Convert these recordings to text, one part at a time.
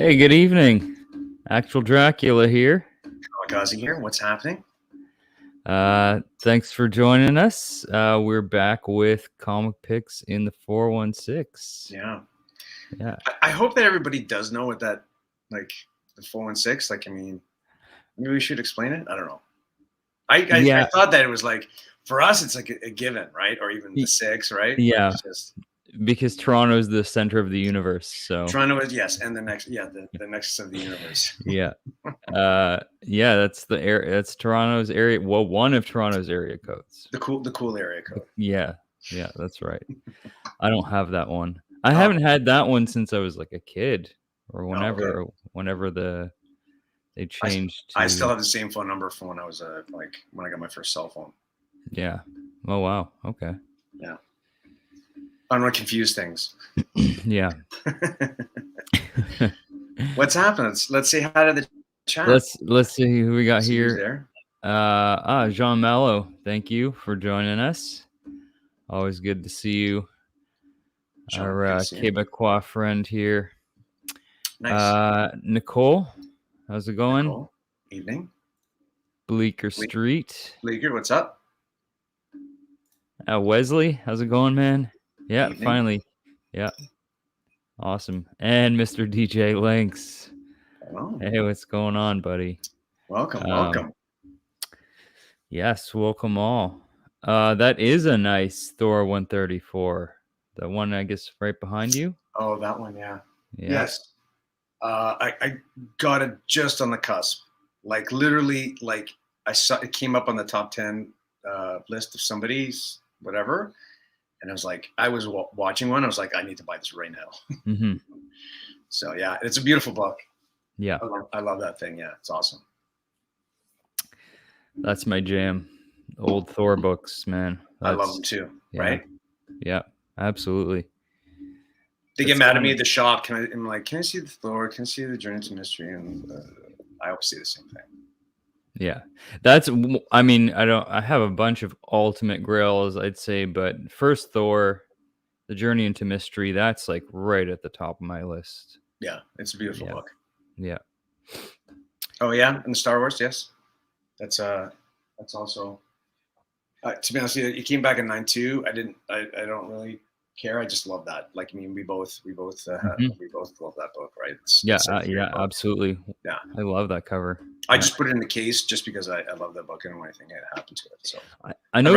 Hey, good evening. Actual Dracula here. Hawkeye here. What's happening? Thanks for joining us. We're back with comic picks in the 416. Yeah. Yeah. I hope that everybody does know what that, like, the 416. Like, I mean, maybe we should explain it. I don't know. I thought that it was like, for us, it's like a given, right? Or even the six, right? Yeah. Like, it's just Because Toronto's the center of the universe. So Toronto is, yes, and the next, the next of the universe. yeah. Yeah, that's the area. That's Toronto's area. Well, one of Toronto's area codes. The cool area code. Yeah, that's right. I don't have that one. I haven't had that one since I was like a kid, or whenever they changed. I still have the same phone number from when I was like when I got my first cell phone. Yeah. Oh wow. Okay. Yeah. I don't want to confuse things. Yeah. What's happening? Let's say hi to the chat. Let's see who we got here. Jean Mallow, thank you for joining us. Always good to see you. Our Quebecois friend here. Nice. Nicole, how's it going? Nicole, evening. Bleecker Street. Bleecker, what's up? Wesley, how's it going, man? Yeah, evening. Finally. Yeah. Awesome. And Mr. DJ Lynx. Oh. Hey, what's going on, buddy? Welcome. Yes, welcome all. That is a nice Thor 134. The one, I guess, right behind you. Oh, that one, yeah. Yes. I got it just on the cusp. Like literally, like I saw it came up on the top 10 list of somebody's whatever, and I was like, I was watching one. I was like, I need to buy this right now. Mm-hmm. So yeah, it's a beautiful book. Yeah, I love that thing. Yeah, it's awesome. That's my jam. Old Thor books, man. I love them too. Yeah. Right? Yeah, absolutely. They get mad at me at the shop. I'm like, can I see the Thor? Can I see the Journey to Mystery? And I always say the same thing. Yeah, I have a bunch of Ultimate Grails, I'd say, but first Thor, the Journey into Mystery, that's like right at the top of my list. Yeah, it's a beautiful book. Yeah. Oh yeah, and the Star Wars, yes. That's also. To be honest with you, it came back in 92. I don't really care. I just love that. Like, I mean, we both love that book, right? Absolutely. Yeah, I love that cover. I just put it in the case just because I love that book and anything that happened to it. So I know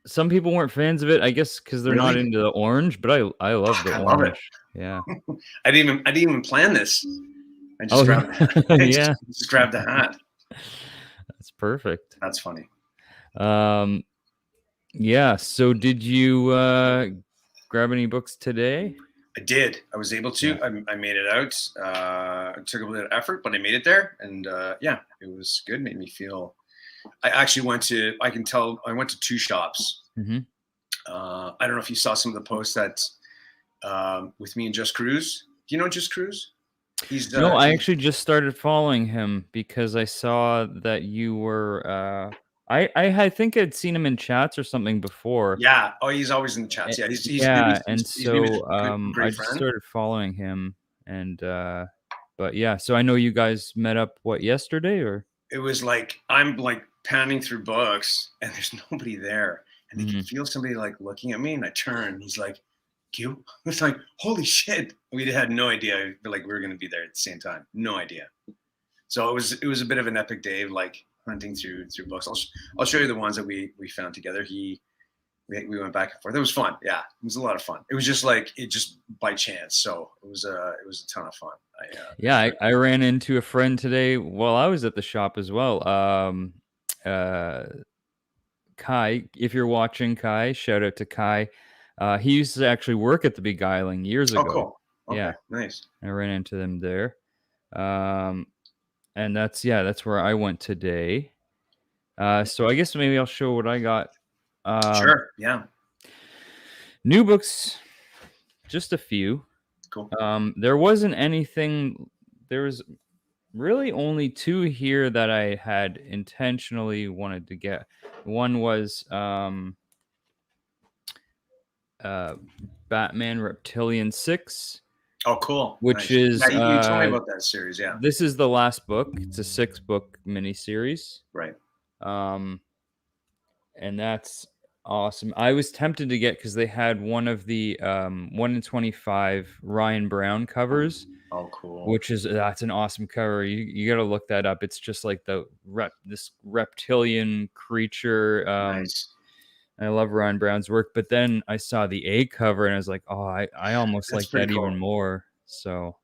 some people weren't fans of it, I guess, because they're not into the orange, but I love the orange. Love it. Yeah. I didn't even plan this. I just just grabbed the hat. That's perfect. That's funny. Yeah. So did you grab any books today? I did. I was able to. Yeah. I made it out. It took a bit of effort, but I made it there, and it was good. Made me feel. I actually went to. I can tell. I went to 2 shops. Mm-hmm. I don't know if you saw some of the posts that with me and Just Cruz. Do you know Just Cruz? No, I actually just started following him because I saw that you were. I think I'd seen him in chats or something before. Yeah. Oh, he's always in the chats. Yeah. He's I just started following him, and but yeah. So I know you guys met up yesterday, or it was like I'm like panning through books and there's nobody there, and I can feel somebody like looking at me, and I turn. He's like, "Q." It's like, holy shit. We had no idea like we were going to be there at the same time. No idea. So it was a bit of an epic day, like hunting through books. I'll show you the ones that we found together. We went back and forth. It was fun. Yeah, it was a lot of fun. It was just by chance. So it was a ton of fun. I ran into a friend today while I was at the shop as well. Kai, if you're watching, Kai, shout out to Kai. He used to actually work at the Beguiling years ago. Oh, cool. Okay, yeah, nice. I ran into them there. And that's where I went today. So I guess maybe I'll show what I got. Sure. Yeah. New books, just a few. Cool. There wasn't anything. There was really only 2 here that I had intentionally wanted to get. One was Batman Reptilian 6. Oh, cool. Which is you told me about that series, yeah. This is the last book. It's a 6-book miniseries. Right. And that's awesome. I was tempted to get, because they had one of the 1 in 25 Ryan Brown covers. Oh, cool. Which is that's an awesome cover. You got to look that up. It's just like this reptilian creature. Nice. I love Ryan Brown's work, but then I saw the A cover and I was like, oh, I almost like that cool. Even more. So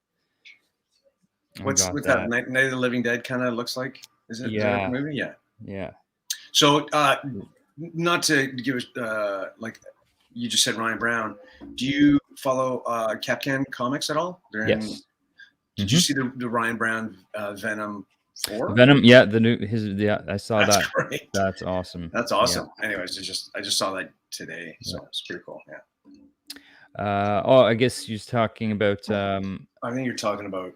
what's that Night of the Living Dead kind of looks like? Is it a movie? Yeah. Yeah. So not to give like you just said Ryan Brown. Do you follow Capcan Comics at all? Yes. Did you see the Ryan Brown Venom 4? Venom, yeah, I saw That's that. Great. That's awesome. That's awesome. Yeah. Anyways, I just saw that today, so it's pretty cool. Yeah. I guess you're talking about. I think you're talking about.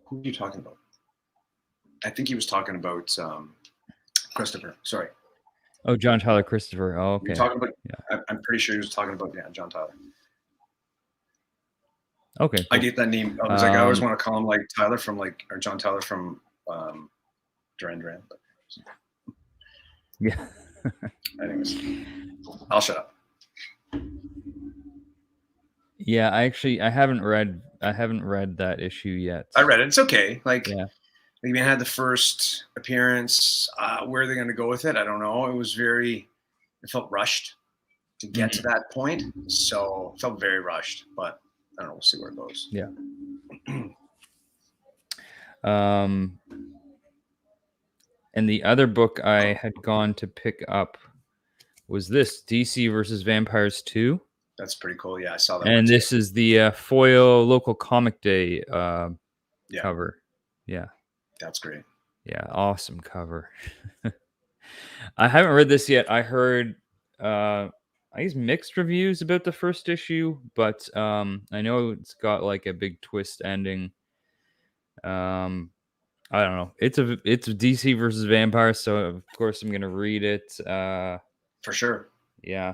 Who are you talking about? I think he was talking about Christopher. Sorry. Oh, John Tyler Christopher. Oh, okay. You're talking about, yeah. I'm pretty sure he was talking about John Tyler. Okay. Cool. I get that name. I was I always want to call him like Tyler from or John Tyler from Duran Duran. But... Yeah. Anyways, I'll shut up. Yeah, I haven't read that issue yet. I read it. It's okay. They had the first appearance. Where are they going to go with it? I don't know. It felt rushed to get to that point. So it felt very rushed, but I don't know. We'll see where it goes. Yeah. And the other book I had gone to pick up was this DC versus Vampires 2. That's pretty cool. Yeah, I saw that. And this is the Foil Local Comic Day cover. Yeah. That's great. Yeah, awesome cover. I haven't read this yet. I heard I guess mixed reviews about the first issue, but I know it's got like a big twist ending. I don't know. It's DC versus Vampires, so of course I'm gonna read it. For sure. Yeah.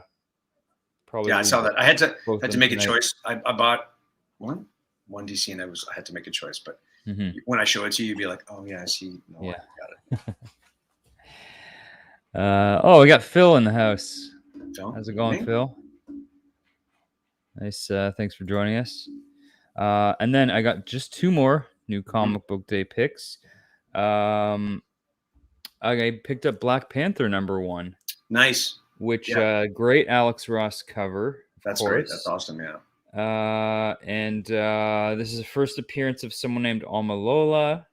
Probably. Yeah, I saw that. I had to make a choice. I bought one DC, and I had to make a choice. But when I show it to you, you'd be like, "Oh yeah, I see." No, yeah, I got it. We got Phil in the house. Phil? How's it going, Phil? Nice. Thanks for joining us. And then I got just 2 more new comic book day picks. I picked up Black Panther #1. Nice. Which great Alex Ross cover. That's great. That's awesome. Yeah. And this is the first appearance of someone named Amalola.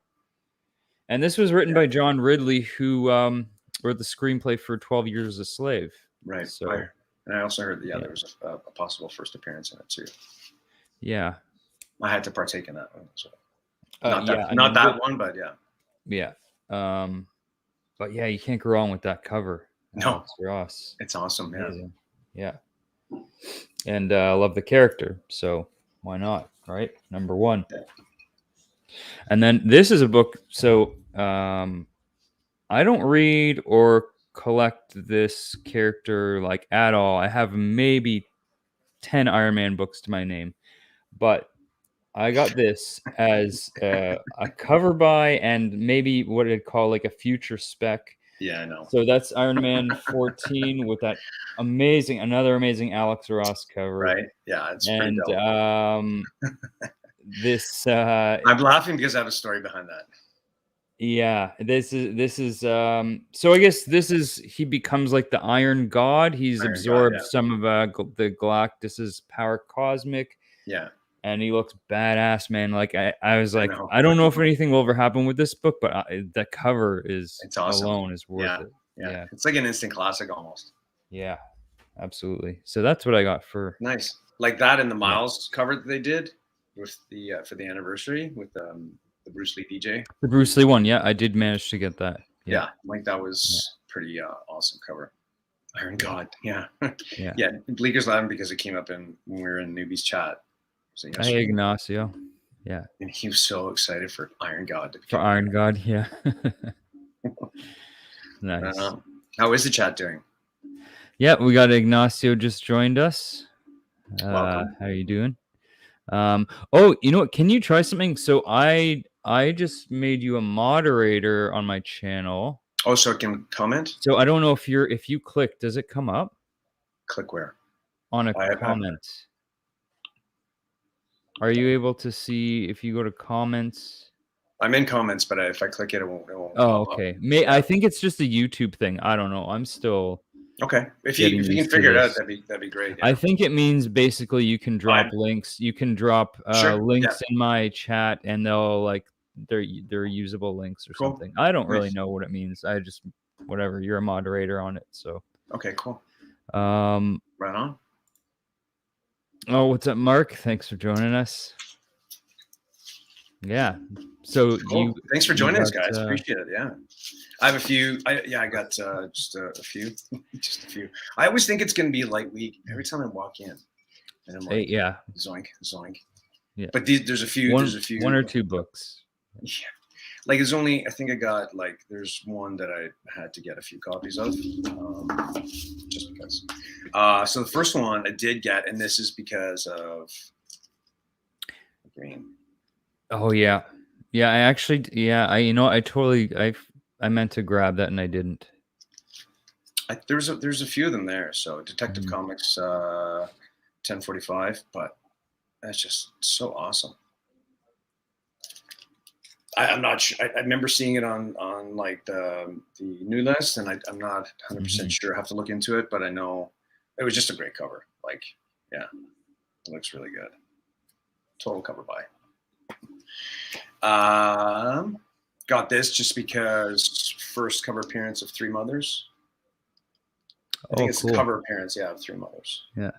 And this was written by John Ridley, who wrote the screenplay for 12 Years a Slave. Right. So, and I also heard there was a possible first appearance in it too. Yeah. I had to partake in that one. So. Not that one, but yeah. Yeah. But yeah, you can't go wrong with that cover. No. Ross. It's awesome. Yeah. Amazing. Yeah. And I love the character, so why not, right? #1. Yeah. And then this is a book. So I don't read or collect this character like at all. I have maybe 10 Iron Man books to my name, but I got this as a cover by and maybe what I'd call like a future spec. Yeah, I know. So that's Iron Man 14 with that another amazing Alex Ross cover. Right. Yeah, it's pretty dope. This I'm laughing because I have a story behind that. Yeah, this is so I guess he becomes like the Iron God. He's absorbed some of the Galactus's power cosmic. Yeah. And he looks badass, man. Like I was like, I don't know if anything will ever happen with this book, but the cover alone is worth it. Yeah, it's like an instant classic almost. Yeah, absolutely. So that's what I got for nice, like that and the Miles cover that they did with the for the anniversary with the Bruce Lee DJ. The Bruce Lee one, yeah, I did manage to get that. Yeah, like that was pretty awesome cover. Iron God, yeah. Bleeker's laughing because it came up when we were in Newbies chat. Hey, Ignacio. Yeah. And he was so excited for Iron God. Iron God, yeah. Nice. How is the chat doing? Yeah, we got Ignacio just joined us. Welcome. How are you doing? Oh, you know what? Can you try something? So I just made you a moderator on my channel. Oh, so I can comment? So I don't know if you click, does it come up? Click where? On a comment. Are you able to see if you go to comments? I'm in comments, but if I click it, it won't Oh, pop okay. up. I think it's just a YouTube thing. I don't know. I'm still okay. If you can figure it out, that'd be great. Yeah. I think it means basically you can drop links. You can drop links in my chat, and they'll like they're usable links or something. I don't really know what it means. I just whatever. You're a moderator on it, so okay, cool. Right on. Oh, what's up, Mark? Thanks for joining us. Yeah. So cool. Thanks for joining us, guys. Appreciate it. Yeah. I have a few. I got just a few. Just a few. I always think it's going to be a light week every time I walk in. And I'm like, yeah. Zoink, zoink. Yeah. But there's a few. There's a few. One or two books. Yeah. Like there's only. I think I got like. There's one that I had to get a few copies of. Just because. So the first one I did get, and this is because of green. Oh yeah. Yeah, I actually, I meant to grab that and I didn't. There's a few of them there. So Detective Comics 1045, but that's just so awesome. I'm not sure. I remember seeing it on like the new list, and I'm not 100% sure. I have to look into it, but I know it was just a great cover. Like, yeah, it looks really good. Total cover buy. Got this just because first cover appearance of Three Mothers. I think it's the cover appearance, of Three Mothers. Yeah.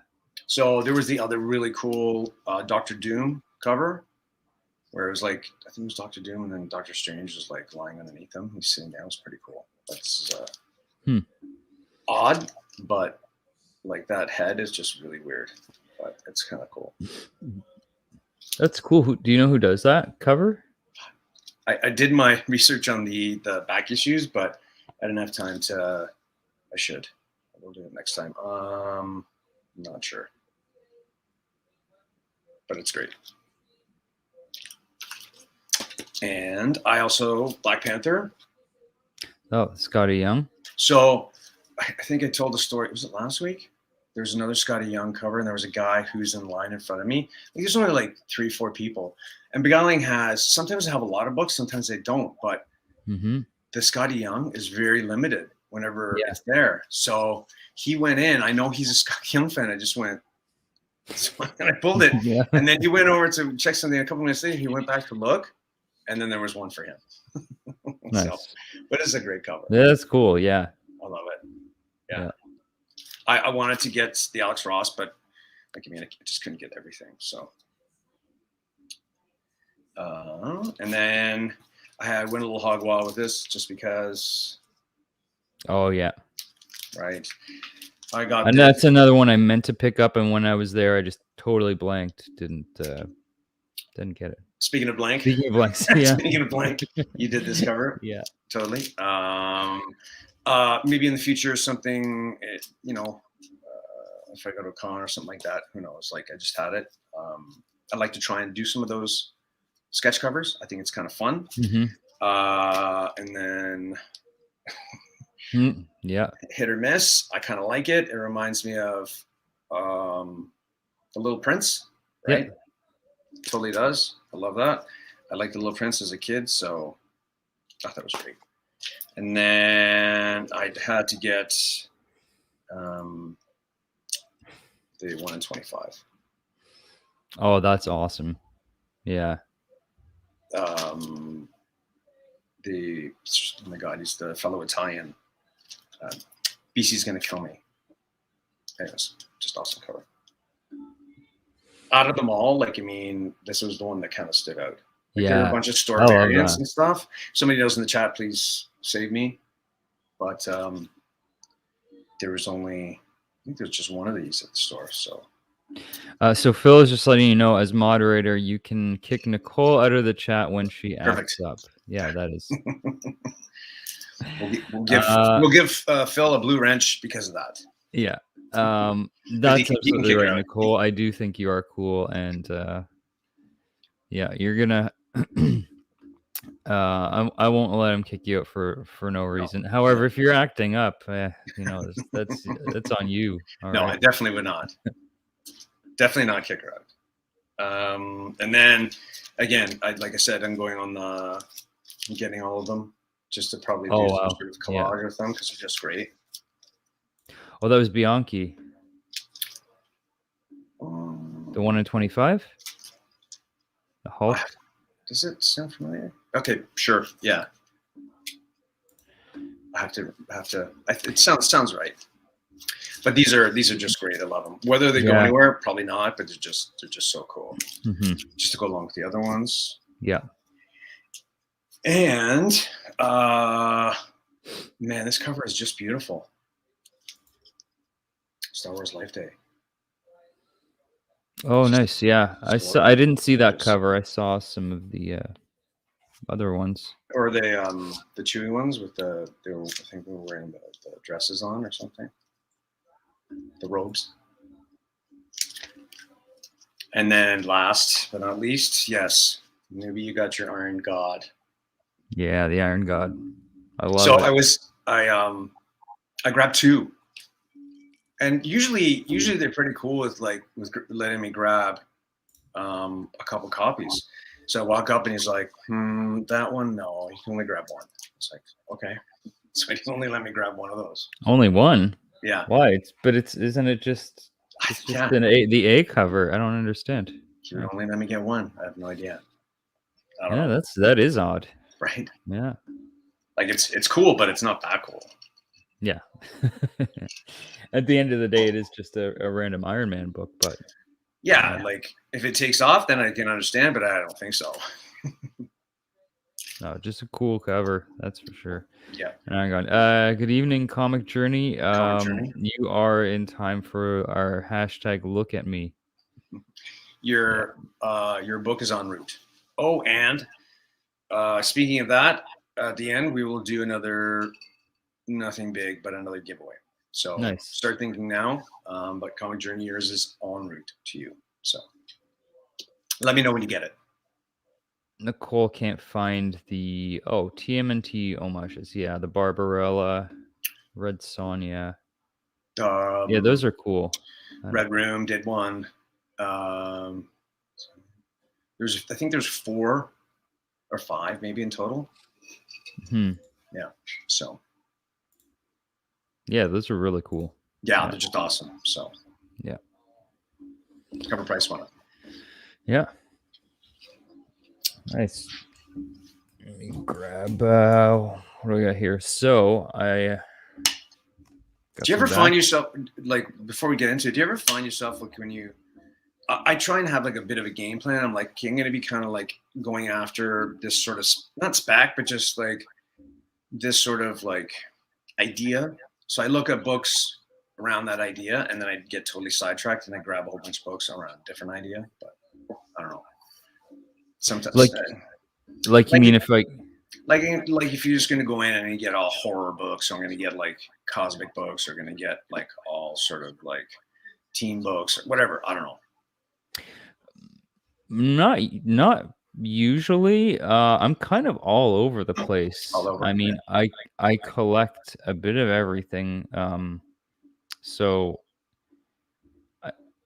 So there was the other really cool Doctor Doom cover, where it was like, I think it was Doctor Doom, and then Doctor Strange was like lying underneath him. He's sitting down. It was pretty cool. But this is odd, but like that head is just really weird. But it's kind of cool. That's cool. Do you know who does that cover? I did my research on the back issues, but I didn't have time to. I should. We'll do it next time. I'm not sure, but it's great. And I also Black Panther. Oh, Scotty Young. So I think I told the story. Was it last week? There's another Scotty Young cover, and there was a guy who's in line in front of me. I think there's only like 3-4 people. And Beguiling has, sometimes they have a lot of books, sometimes they don't. But the Scotty Young is very limited whenever it's there. So he went in. I know he's a Scotty Young fan. I just went, and I pulled it. And then he went over to check something a couple minutes later. He went back to look, and then there was one for him. Nice. So, but it's a great cover. That's cool. Yeah. I love it. Yeah. I wanted to get the Alex Ross, but like, I mean, I just couldn't get everything. So, and then I went a little hog wild with this just because. Oh yeah. Right. I got. And that's another one I meant to pick up, and when I was there, I just totally blanked. Didn't get it. Speaking of blanks, yeah. Speaking of blank, you did this cover. Yeah. Totally. Maybe in the future, something, if I go to a con or something like that, who knows? Like, I just had it. I'd like to try and do some of those sketch covers. I think it's kind of fun. And then hit or miss. I kind of like it. It reminds me of The Little Prince, right? Yeah. Totally does. I love that. I liked The Little Prince as a kid, so I thought that was great. And then I had to get the 1 in 25. Oh, that's awesome. Yeah. Oh my God, he's the fellow Italian. BC's Gonna Kill Me. Anyways, just awesome cover. Out of them all, like, I mean, this was the one that kind of stood out. Like, there were a bunch of store variants and stuff. Somebody knows in the chat, please save me. But there was only, I think there's just one of these at the store. So so Phil is just letting you know, as moderator, you can kick Nicole out of the chat when she acts up. Yeah, that is. We'll give Phil a blue wrench because of that. Yeah. That's absolutely right, Nicole. I do think you are cool, and yeah, you're gonna. I won't let him kick you out for no reason. However, if you're acting up, that's on you. No, right? I definitely would not. Definitely not kick her out. And then again, like I said, I'm going on I'm getting all of them just to probably do some sort of collage with them because they're just great. Oh, that was Bianchi. The 1 in 25? The Hulk? Does it sound familiar? Okay, sure. Yeah. I have to. It sounds right. But these are just great. I love them. Whether they go anywhere, probably not. But they're just so cool. Mm-hmm. Just to go along with the other ones. Yeah. And man, this cover is just beautiful. Star Wars Life Day. Oh, nice. Yeah, I didn't see that cover. I saw some of the other ones. Or the Chewy ones with I think they were wearing the dresses on or something. The robes. And then last but not least, yes, maybe you got your Iron God. Yeah, the Iron God. I love it. So I grabbed two. And usually they're pretty cool with letting me grab a couple copies. So I walk up and he's like, that one, no, you can only grab one. It's like, okay. So he only let me grab one of those. Only one? Yeah. Why? Isn't it just the A cover? I don't understand. He only let me get one. I have no idea. I don't know. That is odd. Right? Yeah. Like it's cool, but it's not that cool. Yeah. At the end of the day, it is just a random Iron Man book, but yeah, like if it takes off, then I can understand, but I don't think so. No, just a cool cover, that's for sure. Yeah. And I'm going, good evening, Comic Journey. You are in time for our hashtag Look at Me. Your book is en route. Oh, and speaking of that, at the end we will do another, nothing big, but another giveaway. So nice. Start thinking now. But Comic Journey, yours is en route to you. So let me know when you get it. Nicole can't find the TMNT homages. Yeah, the Barbarella, Red Sonja. Yeah, those are cool. Red Room did one. I think there's 4 or 5 maybe in total. Yeah. So. Yeah, those are really cool. Yeah, they're just awesome. So. Yeah. Cover price one. Yeah. Nice. Let me grab what do we got here? So do you ever find yourself, like, before we get into it, do you ever find yourself like when you I try and have like a bit of a game plan. I'm like, okay, I'm going to be kind of like going after this sort of, not spec, but just like this sort of like idea. So I look at books around that idea and then I get totally sidetracked and I grab a whole bunch of books around a different idea. But I don't know. Sometimes like you mean if like if you're just going to go in and you get all horror books, or I'm going to get like cosmic books, or going to get like all sort of like teen books or whatever. I don't know. Not usually. I'm kind of all over the place. I mean, I collect a bit of everything. So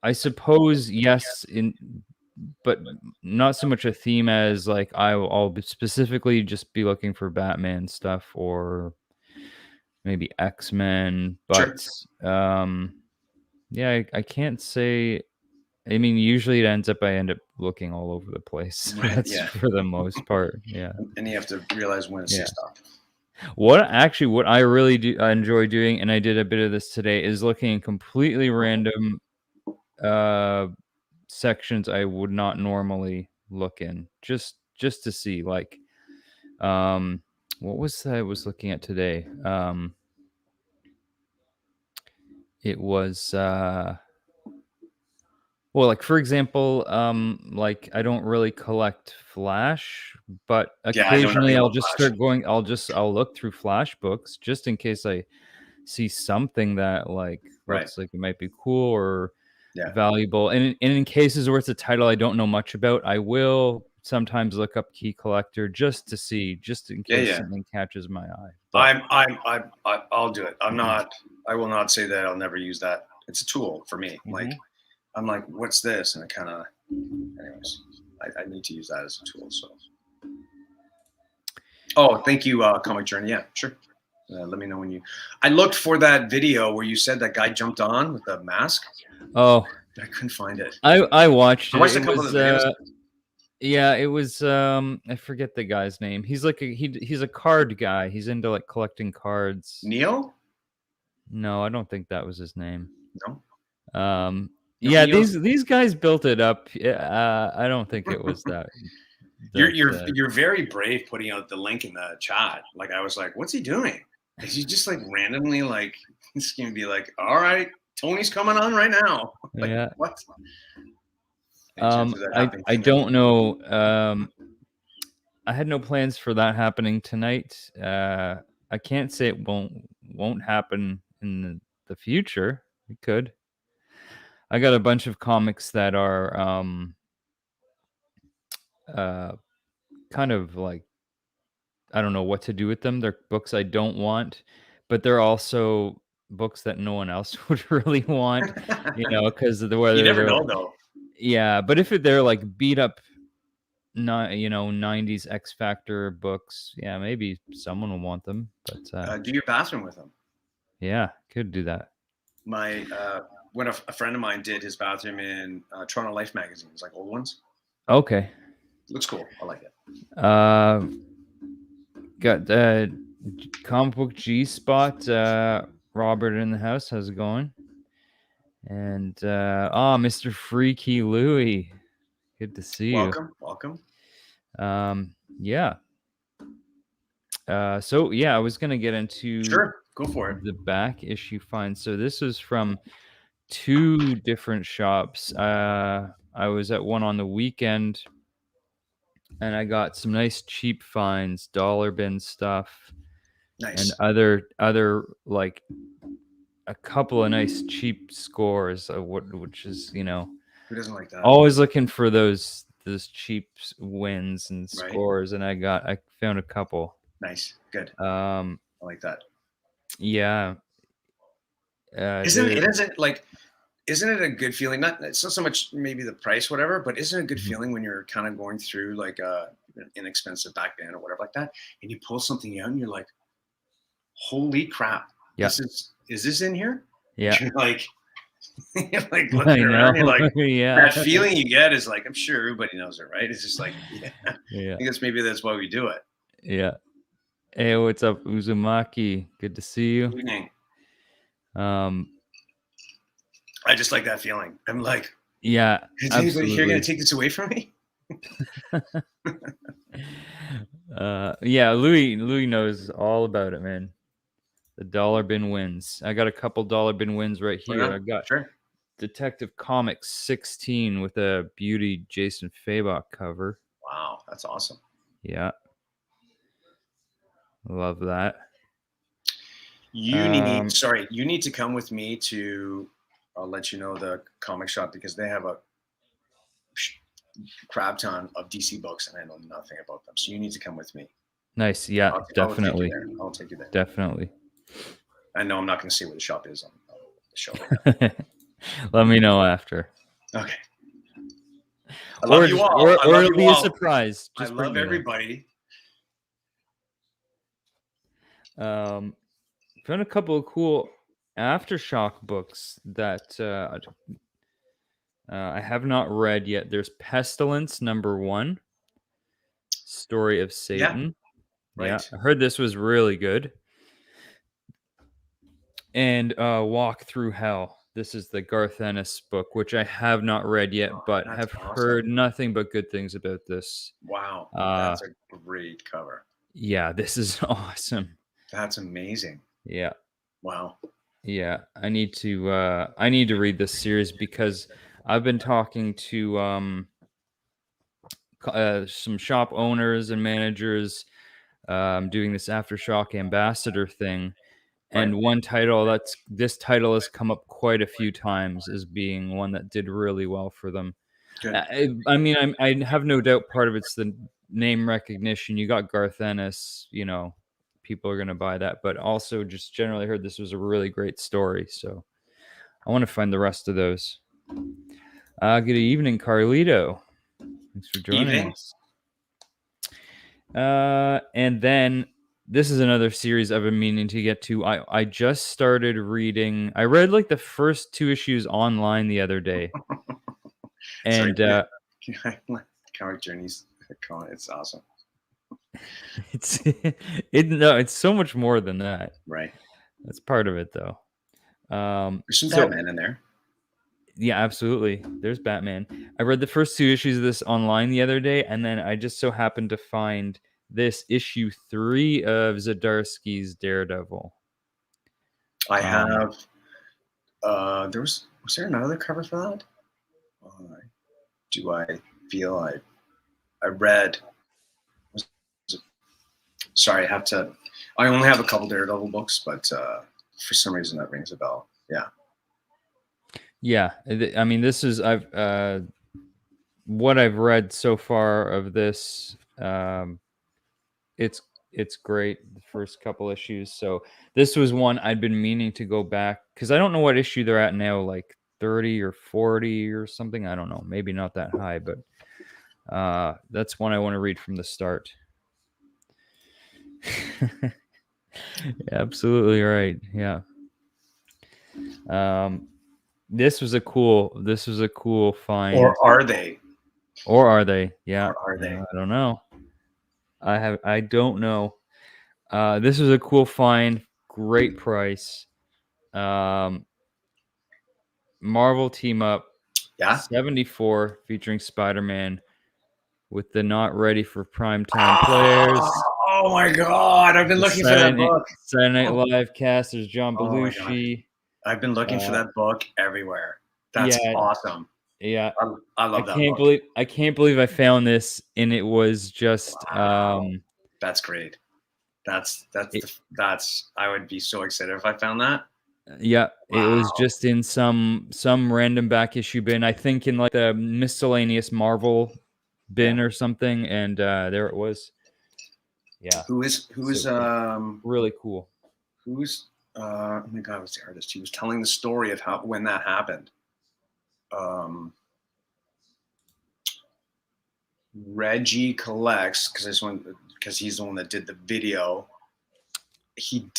I suppose yes, but not so much a theme as like I'll specifically just be looking for Batman stuff or maybe X-Men. But sure. Yeah, I can't say. I mean, usually I end up looking all over the place. Right, that's for the most part. Yeah. And you have to realize when to stop. What I really enjoy doing, and I did a bit of this today, is looking at completely random sections I would not normally look in, just to see, like, what was that I was looking at today? It was well, like, for example, like, I don't really collect Flash, but occasionally I'll just start going, I'll look through Flash books just in case I see something that like looks like it might be cool or valuable. And in cases where it's a title I don't know much about, I will sometimes look up Key Collector just in case something catches my eye. But I'll do it. I will not say that I'll never use that. It's a tool for me. Like, I'm like, what's this? And anyways, I need to use that as a tool. So, thank you, Comic Journey. Yeah, sure. Let me know when I looked for that video where you said that guy jumped on with the mask. Oh, but I couldn't find it. I watched it. I watched a couple of the videos. Yeah, it was I forget the guy's name. He's like he's a card guy. He's into like collecting cards. Neo? No, I don't think that was his name. No. Yeah, these guys built it up. I don't think it was that. You're very brave putting out the link in the chat. Like, I was like, what's he doing? Is he just like randomly like he's gonna be like, all right, Tony's coming on right now? Like, what? I don't know. I had no plans for that happening tonight. I can't say it won't happen in the future. It could. I got a bunch of comics that are kind of like, I don't know what to do with them. They're books I don't want, but they're also books that no one else would really want, because of the weather. You never know, though. Yeah, but if they're like beat up, 90s X Factor books, yeah, maybe someone will want them. But do your bathroom with them. Yeah, could do that. When a friend of mine did his bathroom in Toronto Life magazines, like old ones. Okay. Looks cool. I like it. Got the comic book G spot. Robert in the house. How's it going? And Mr. Freaky Louie. Good to see you. Welcome. Yeah. So yeah, I was gonna get into go for it. The back issue find. So this is from 2 different shops. I was at one on the weekend, and I got some nice cheap finds, dollar bin stuff, and other like a couple of nice cheap scores. Which is who doesn't like that? Always looking for those cheap wins and scores, and I found a couple. Nice, good. I like that. Yeah. Isn't it a good feeling? It's not so much maybe the price, whatever, but isn't it a good feeling when you're kind of going through like an inexpensive back bin or whatever like that, and you pull something out and you're like, holy crap! Yeah. Is this in here? Yeah. You're like looking around. You're like, that feeling you get is like, I'm sure everybody knows it, right? It's just like, I guess maybe that's why we do it. Yeah. Hey, what's up, Uzumaki? Good to see you. Good evening. I just like that feeling. I'm like, yeah, is anybody here going to take this away from me? Yeah, Louis knows all about it, man. The dollar bin wins. I got a couple dollar bin wins right here. I got Detective Comics 16 with a beauty Jason Fabok cover. Wow, that's awesome. Yeah. Love that. You need to come with me to, I'll let you know, the comic shop, because they have a crap ton of DC books and I know nothing about them. So you need to come with me. Nice. Yeah, definitely. I'll take you there. Definitely. I know I'm not going to say where the shop is on the show. Let me know after. Okay. I love you all. Or it'll be a surprise. I love everybody. Found a couple of cool Aftershock books that I have not read yet. There's Pestilence #1, Story of Satan. Yeah, I heard this was really good. And Walk Through Hell. This is the Garth Ennis book, which I have not read yet, but have heard nothing but good things about this. Wow, that's a great cover. Yeah, this is awesome. That's amazing. Yeah. Wow. Yeah, I need to read this series because I've been talking to some shop owners and managers doing this Aftershock ambassador thing, And one title this title has come up quite a few times as being one that did really well for them. Good. I mean, I have no doubt part of it's the name recognition. You got Garth Ennis, you know, people are going to buy that, but also just generally heard this was a really great story. So I want to find the rest of those. Good evening, Carlito. Thanks for joining us. And then this is another series I've been meaning to get to. I just started reading. I read like the first 2 issues online the other day. And Comic Journeys, it's awesome. It's so much more than that. Right. That's part of it, though. There's some Batman in there. Yeah, absolutely. There's Batman. I read the first 2 issues of this online the other day, and then I just so happened to find this issue 3 of Zdarsky's Daredevil. I have. Was there another cover for that? Do I feel I read? Sorry, I only have a couple Daredevil books, but for some reason that rings a bell. Yeah. Yeah, I mean, this is what I've read so far of this. It's great, the first couple issues. So this was one I'd been meaning to go back because I don't know what issue they're at now, like 30 or 40 or something. I don't know, maybe not that high, but that's one I want to read from the start. Absolutely right. Yeah. This was a cool find. Or are they? Yeah. Or are they? I don't know. I don't know. This was a cool find. Great price. Marvel team up. Yeah. 74 featuring Spider-Man with the not ready for primetime players. Oh my God! I've been looking for that book. Saturday Night Live cast. There's John Belushi. I've been looking for that book everywhere. That's awesome. Yeah, I love that book. I can't believe I found this, and it was just. That's great. That's. I would be so excited if I found that. Yeah, It was just in some random back issue bin. I think in like the miscellaneous Marvel bin or something, and there it was. Yeah. Who is really cool. Who's oh my God, what's the artist? He was telling the story of when that happened. Reggie Collects, because he's the one that did the video. He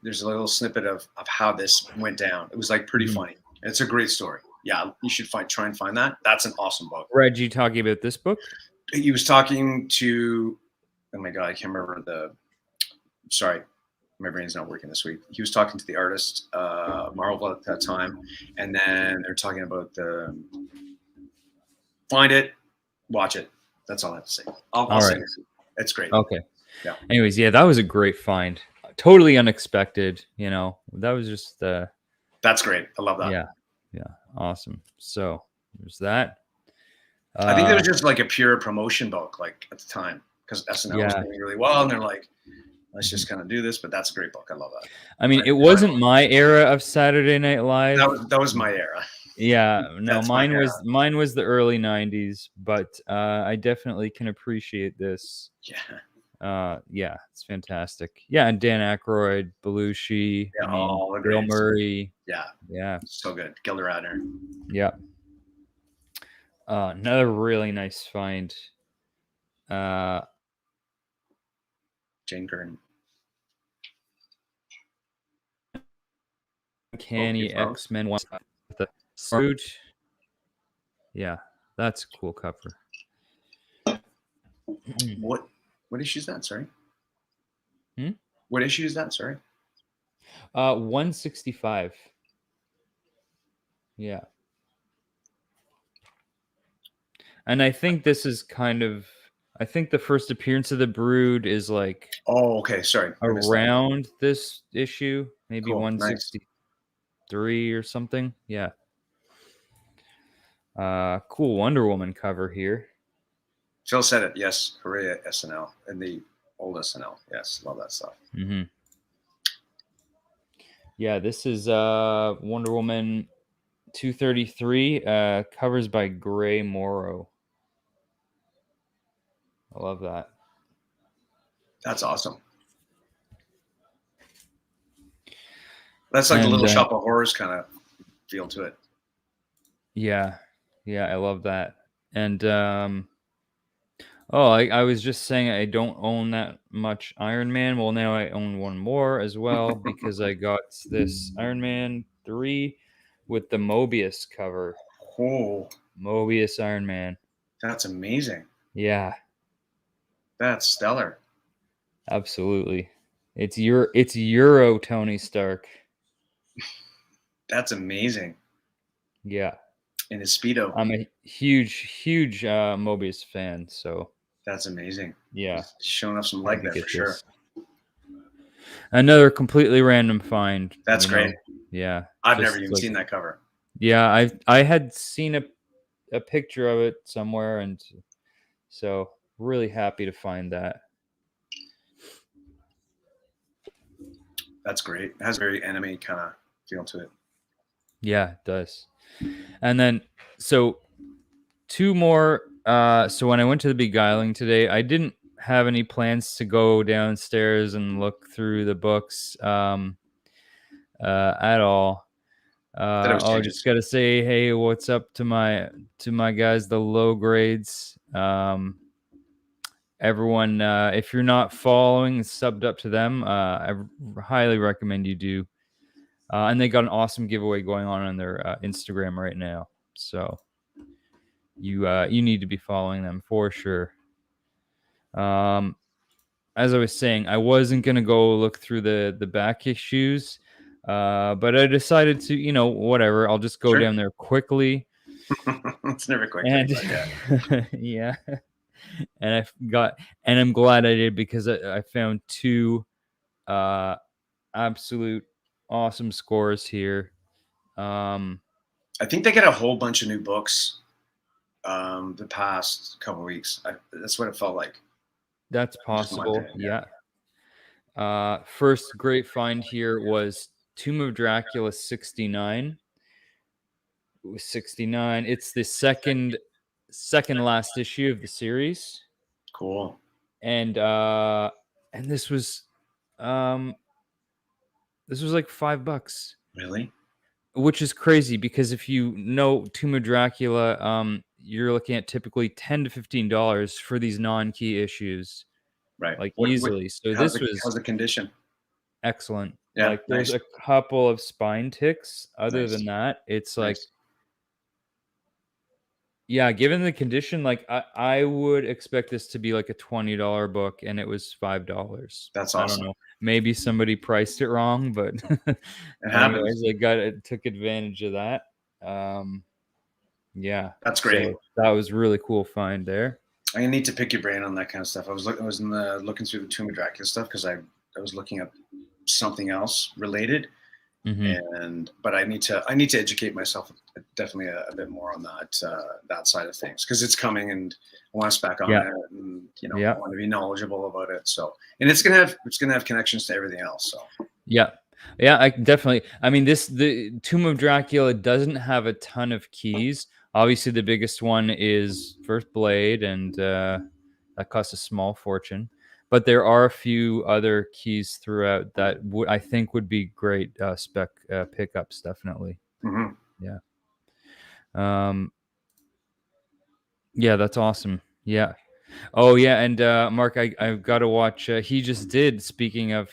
there's a little snippet of how this went down. It was like pretty funny. It's a great story. Yeah, you should try and find that. That's an awesome book. Reggie talking about this book? He was talking to, oh my God, I can't remember sorry, my brain's not working this week. He was talking to the artist, Marvel at that time, and then they're talking about find it, watch it. That's all I have to say. I'll say it. It's great. Okay. Yeah. Anyways, yeah, that was a great find. Totally unexpected, That was just That's great. I love that. Yeah. Awesome. So there's that. I think it was just like a pure promotion book, like at the time, because SNL was doing really well, and they're like, let's just kind of do this. But that's a great book. I love that. I mean, it wasn't my era of Saturday Night Live. That was my era. Yeah, no, mine was the early 90s, but I definitely can appreciate this. Yeah, it's fantastic. Yeah, and Dan Aykroyd, Belushi, Bill Murray. Yeah, so good. Gilda Radner. Yeah. Another really nice find. Jane Gurn. Uncanny X-Men with the suit. Yeah, that's a cool cover. What issue is that? Sorry. What issue is that? Sorry. 165. Yeah. And I think this is I think the first appearance of the Brood is like. Oh, okay. Sorry. Around this issue, maybe 163 or something. Yeah. Cool Wonder Woman cover here. Phil said it. Yes. Hooray SNL and the old SNL. Yes. Love that stuff. Yeah, this is Wonder Woman 233, covers by Gray Morrow. I love that. That's awesome. That's like the Little Shop of Horrors kind of feel to it. Yeah, I love that. And I was just saying I don't own that much Iron Man. Well, now I own one more as well because I got this Iron Man 3 with the Mobius cover. Oh, Mobius Iron Man. That's amazing. Yeah. That's stellar. Absolutely. It's Euro Tony Stark. That's amazing. Yeah. In his Speedo. I'm a huge Mobius fan, so that's amazing. Yeah. He's showing up some leg there for sure. Another completely random find. That's great. Yeah. I've never even seen that cover. Yeah, I had seen a picture of it somewhere, and so really happy to find that. That's great. It has a very anime kind of feel to it. Yeah, it does. And then, so 2 more. So when I went to the Beguiling today, I didn't have any plans to go downstairs and look through the books at all. I just gotta say, hey, what's up to my guys, the low grades. Everyone, if you're not following, subbed up to them. I highly recommend you do. And they got an awesome giveaway going on their Instagram right now. So you need to be following them for sure. As I was saying, I wasn't gonna go look through the back issues, but I decided to, whatever. I'll just go down there quickly. It's never quick. And yeah. And I'm glad I did because I found 2 absolute awesome scores here. I think they get a whole bunch of new books the past couple of weeks. That's what it felt like. That's possible. Yeah. First great find here was Tomb of Dracula 69. It was 69. It's the second last issue of the series. Cool. And this was like $5. Really? Which is crazy because if you know Tomb of Dracula, you're looking at typically $10 to $15 for these non-key issues. Right. Like easily. So how's the condition? Excellent. Yeah, like there's a couple of spine ticks. Other than that, it's like yeah, given the condition, like I would expect this to be like a $20 book, and it was $5. That's awesome. I don't know. Maybe somebody priced it wrong, but it happens. I took advantage of that. Yeah, that's great. So that was really cool find there. I need to pick your brain on that kind of stuff. I was looking through the Tomb of Dracula stuff because I was looking at something else related. Mm-hmm. But I need to educate myself definitely a bit more on that side of things because it's coming and I want to spec on it and I want to be knowledgeable about it. So and it's gonna have connections to everything else. So yeah, I definitely. I mean, the Tomb of Dracula doesn't have a ton of keys. Obviously, the biggest one is First Blade, and that costs a small fortune. But there are a few other keys throughout that I think would be great spec pickups, definitely. Mm-hmm. Yeah. Yeah, that's awesome. Yeah. Oh, yeah, and Mark, I've got to watch. He just did. Speaking of,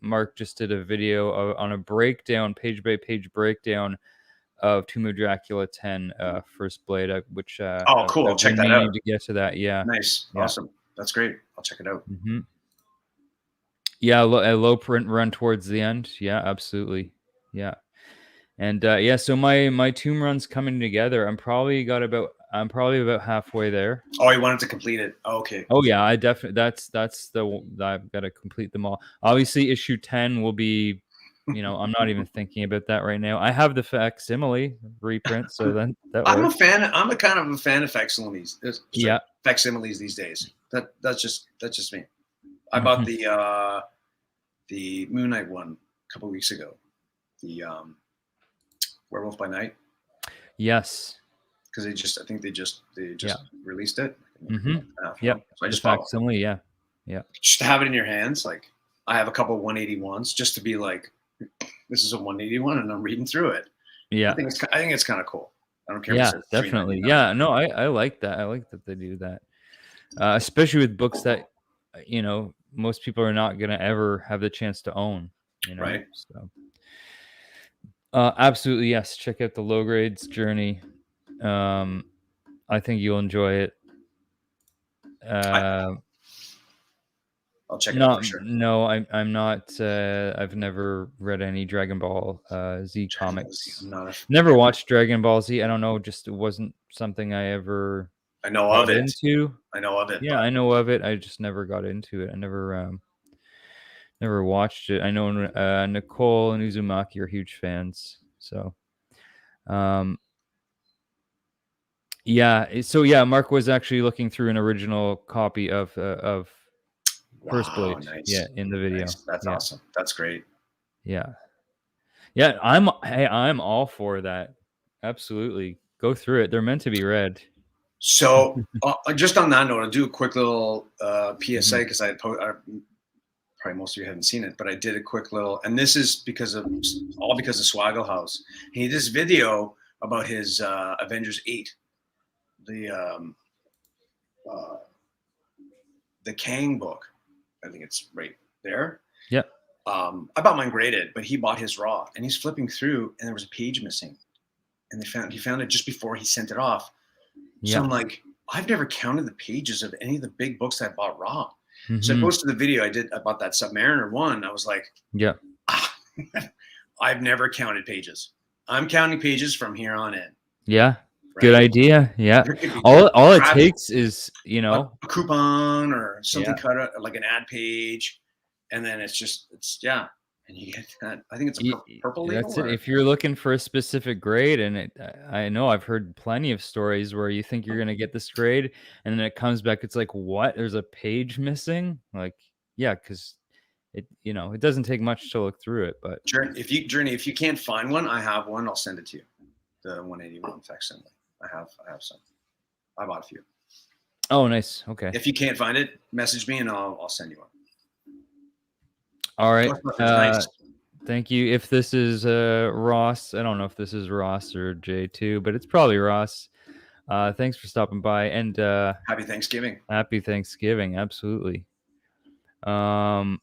Mark just did a video on a breakdown, page by page breakdown of Tomb of Dracula 10, First Blade, which oh, cool! I'll check that out. To get to that, yeah. Nice, awesome. That's great. I'll check it out. Mm-hmm. Yeah, a low print run towards the end. Yeah, absolutely. Yeah, and so my tomb run's coming together. I'm probably about halfway there. Oh, you wanted to complete it? Oh, okay. Oh yeah, I definitely. I've got to complete them all. Obviously, issue 10 will be. I'm not even thinking about that right now. I have the facsimile reprint, so then that I'm works. a fan. I'm a kind of a fan of facsimiles. Yeah, facsimiles these days. That's just me. I bought the Moon Knight one couple of weeks ago. The Werewolf by Night. Yes. Because I think they just released it. Yep. So I just facsimile. Yeah. Just to have it in your hands, like I have a couple 181s, just to be like, this is a 181, and I'm reading through it. Yeah. I think it's kind of cool. I don't care. Yeah, definitely. Yeah, no, I like that. I like that they do that, especially with books that most people are not gonna ever have the chance to own. Right. So, absolutely yes. Check out the Low Grades Journey. I think you'll enjoy it. I'll check it out for sure. No, I'm not. I've never read any Dragon Ball Z comics. Never watched Dragon Ball Z. I don't know. Just it wasn't something I ever. I know of it. Into. I know of it. Yeah, I know of it. I just never got into it. I never watched it. I know Nicole and Uzumaki are huge fans. So, yeah. So yeah, Mark was actually looking through an original copy of First Blade. Nice. Yeah, in the video. Nice. That's awesome. That's great. Yeah. I'm all for that. Absolutely. Go through it. They're meant to be read. So just on that note, I'll do a quick little PSA because probably most of you haven't seen it, but I did a quick little, and this is because of Swaggle House. He did this video about his Avengers 8, the Kang book. I think it's right there. Yep. I bought mine graded, but he bought his raw, and he's flipping through, and there was a page missing, and he found it just before he sent it off. So I'm like, I've never counted the pages of any of the big books I bought raw. Mm-hmm. So I posted the video I bought that Submariner one. I was like, I've never counted pages. I'm counting pages from here on in. Yeah. Right? Good idea. Yeah. All it takes is, a coupon or something cut out, like an ad page. And then it's and you get that. I think it's a purple label. That's it. If you're looking for a specific grade, and I know I've heard plenty of stories where you think you're going to get this grade, and then it comes back, it's like, what? There's a page missing? Like, yeah, because it doesn't take much to look through it. But if you can't find one, I have one. I'll send it to you. The 181 facsimile. I have some. I bought a few. Oh, nice. Okay. If you can't find it, message me and I'll send you one. All right. Nice. Thank you. If this is Ross, I don't know if this is Ross or J2, but it's probably Ross. Thanks for stopping by, and happy Thanksgiving. Happy Thanksgiving. Absolutely. Yeah.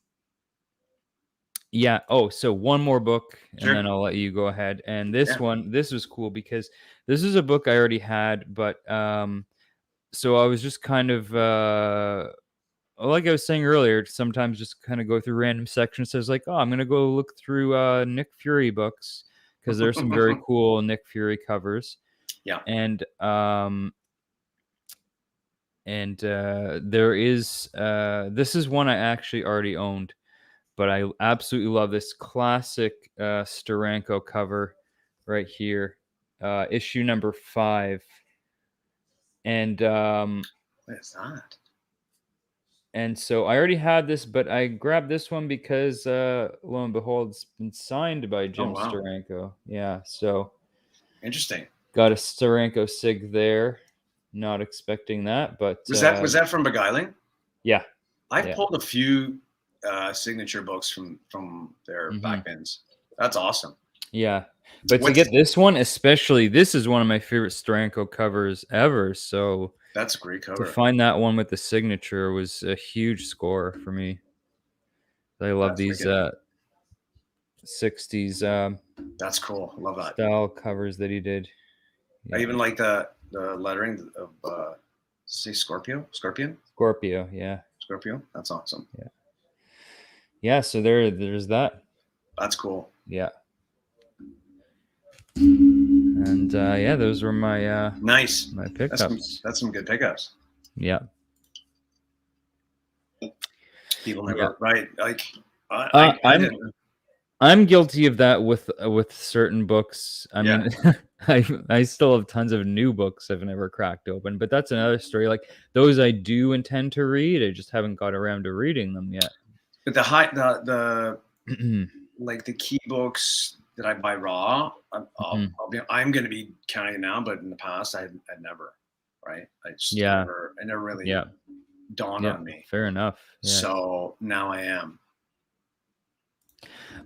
Oh, so one more book, and then I'll let you go ahead. And this was cool because this is a book I already had, but so I was just kind of like I was saying earlier, sometimes just kind of go through random sections. So I was like, I'm going to go look through Nick Fury books because there's some very cool Nick Fury covers. Yeah. And there is, this is one I actually already owned, but I absolutely love this classic Steranko cover right here, issue number 5. And what is that? And so I already had this, but I grabbed this one because, lo and behold, it's been signed by Jim Steranko. Yeah, so interesting. Got a Steranko sig there. Not expecting that, but was that from Beguiling? Yeah, I pulled a few signature books from their back bins. That's awesome. Yeah, but to get this one, especially, this is one of my favorite Steranko covers ever. So. That's a great cover. To find that one with the signature was a huge score for me. I love these 60s. That's cool. I love that style covers that he did. Yeah. I even like the lettering of say Scorpion. Yeah. Scorpio. That's awesome. Yeah. Yeah. So there's that. That's cool. Yeah. And those were my nice. My pickups. That's some good pickups. Yeah. People never right. Like I'm guilty of that with certain books. I mean, I still have tons of new books I've never cracked open, but that's another story. Like those I do intend to read. I just haven't got around to reading them yet. But the like the key books that I buy raw, I'm going to be counting it now, but in the past I'd never, right? I just never really dawned on me. Fair enough. Yeah. So now I am.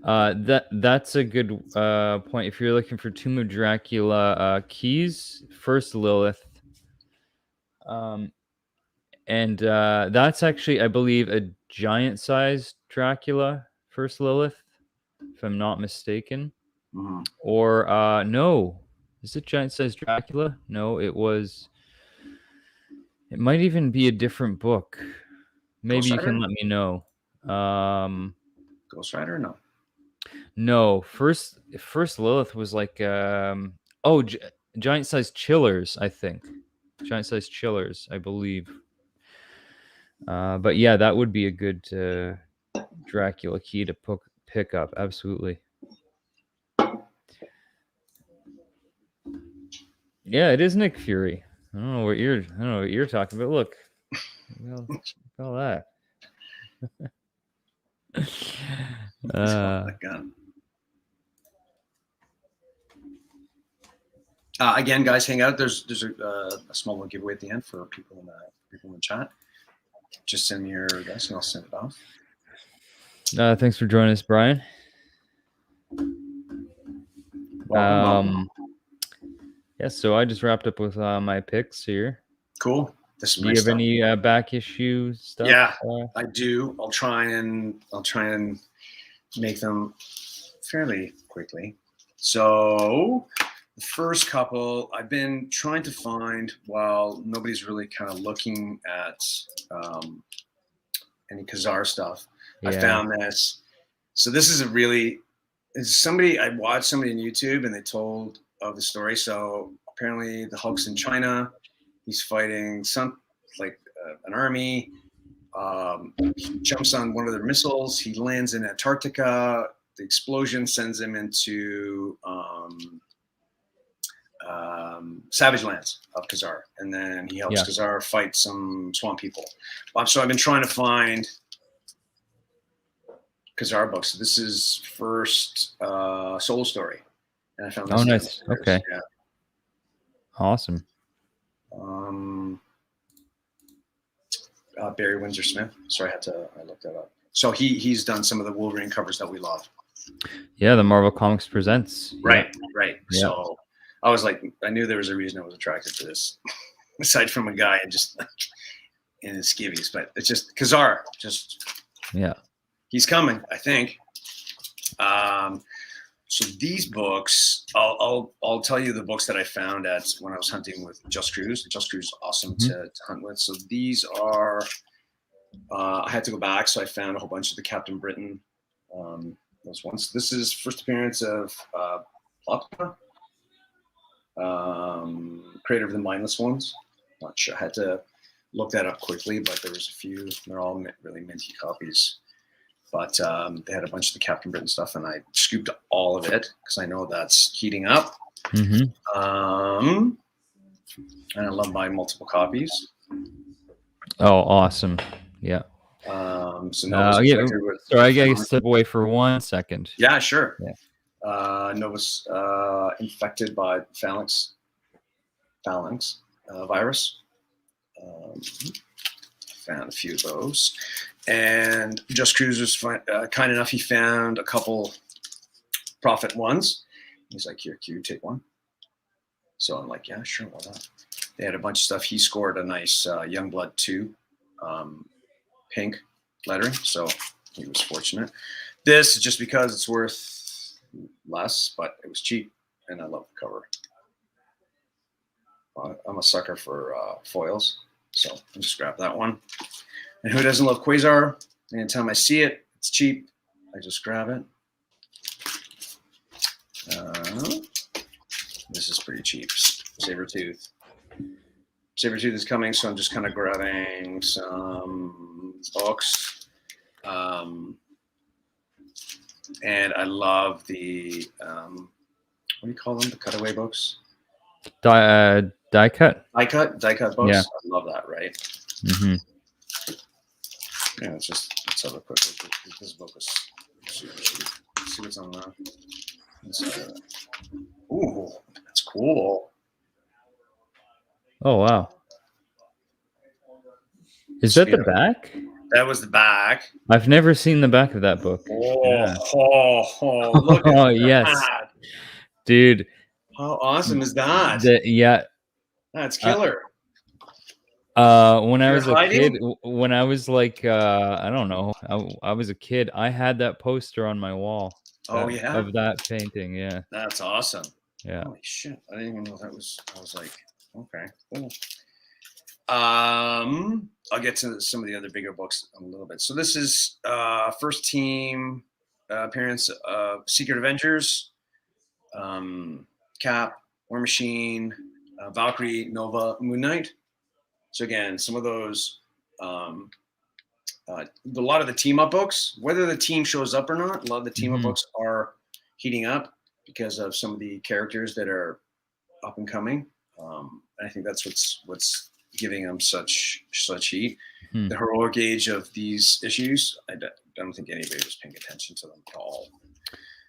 That's a good point. If you're looking for Tomb of Dracula keys, First Lilith, and that's actually, I believe, a giant-sized Dracula, First Lilith, if I'm not mistaken. Or no, is it giant-sized Dracula? No, it was. It might even be a different book. Maybe you can let me know. Ghost Rider? No. No, first Lilith was like giant-sized chillers, I think. Giant-sized chillers, I believe. But yeah, that would be a good Dracula key to pick up. Absolutely. Yeah, it is Nick Fury. I don't know what you're talking about. Look, all that. Again, guys, hang out. There's a small little giveaway at the end for people in the chat. Just send me your address and I'll send it off. Thanks for joining us, Brian. Welcome. Yeah, so I just wrapped up with my picks here. Cool. Do you have any back issue stuff? Yeah, I do. I'll try and make them fairly quickly. So the first couple I've been trying to find while nobody's really kind of looking at any Khazar stuff. Yeah. I found this. So this is I watched somebody on YouTube and they told of the story. So apparently the Hulk's in China. He's fighting an army. He jumps on one of their missiles. He lands in Antarctica. The explosion sends him into savage lands of Khazar, and then he helps Khazar fight some swamp people. So I've been trying to find Khazar books. This is first solo story, and I found this. Oh, nice. Okay. Yeah. Awesome. Barry Windsor Smith. Sorry, I looked that up. So he's done some of the Wolverine covers that we love. Yeah, the Marvel Comics Presents. Right. Yeah. So I was like, I knew there was a reason I was attracted to this, aside from a guy just in his skivvies. But it's just Khazar. He's coming, I think. So these books, I'll tell you the books that I found when I was hunting with Just Cruise. Just Cruise is awesome to hunt with. So these are, I had to go back, so I found a whole bunch of the Captain Britain, those ones. This is first appearance of Plopka, creator of the Mindless Ones. Not sure, I had to look that up quickly, but there was a few. They're all really minty copies. But they had a bunch of the Captain Britain stuff, and I scooped all of it because I know that's heating up. And I love buying multiple copies. Oh, awesome! Yeah. So Nova's sorry, I gotta step away for 1 second. Yeah, sure. Yeah. Nova's infected by phalanx virus. Found a few of those. And Just Cruise was kind enough. He found a couple Prophet ones. He's like, here, Q, take one. So I'm like, yeah, sure, why not? They had a bunch of stuff. He scored a nice Youngblood 2 pink lettering. So he was fortunate. This is just because it's worth less, but it was cheap. And I love the cover. I'm a sucker for foils. So I just grabbed that one. And who doesn't love Quasar? Anytime I see it, it's cheap. I just grab it. This is pretty cheap. Sabretooth. Sabretooth is coming, so I'm just kind of grabbing some books. And I love the, what do you call them? The cutaway books? Die cut? Die cut books? Yeah. I love that, right? Yeah, let's have a quick look. This book is super cheap. see what's on that. Ooh, that's cool. Oh wow. Is that the back? That was the back. I've never seen the back of that book. Look at yes. that. Dude. How awesome is that? That's killer. When I was a kid, when I was like, I don't know, I was a kid, I had that poster on my wall. Oh, yeah? Of that painting, yeah. That's awesome. Yeah. Holy shit. I didn't even know that was, I was like, okay, cool. I'll get to some of the other bigger books in a little bit. So this is first team appearance of Secret Avengers, Cap, War Machine, Valkyrie, Nova, Moon Knight. So again, some of those, a lot of the team up books, whether the team shows up or not, a lot of the team up books are heating up because of some of the characters that are up and coming. I think that's what's giving them such heat. The heroic age of these issues, I don't think anybody was paying attention to them at all.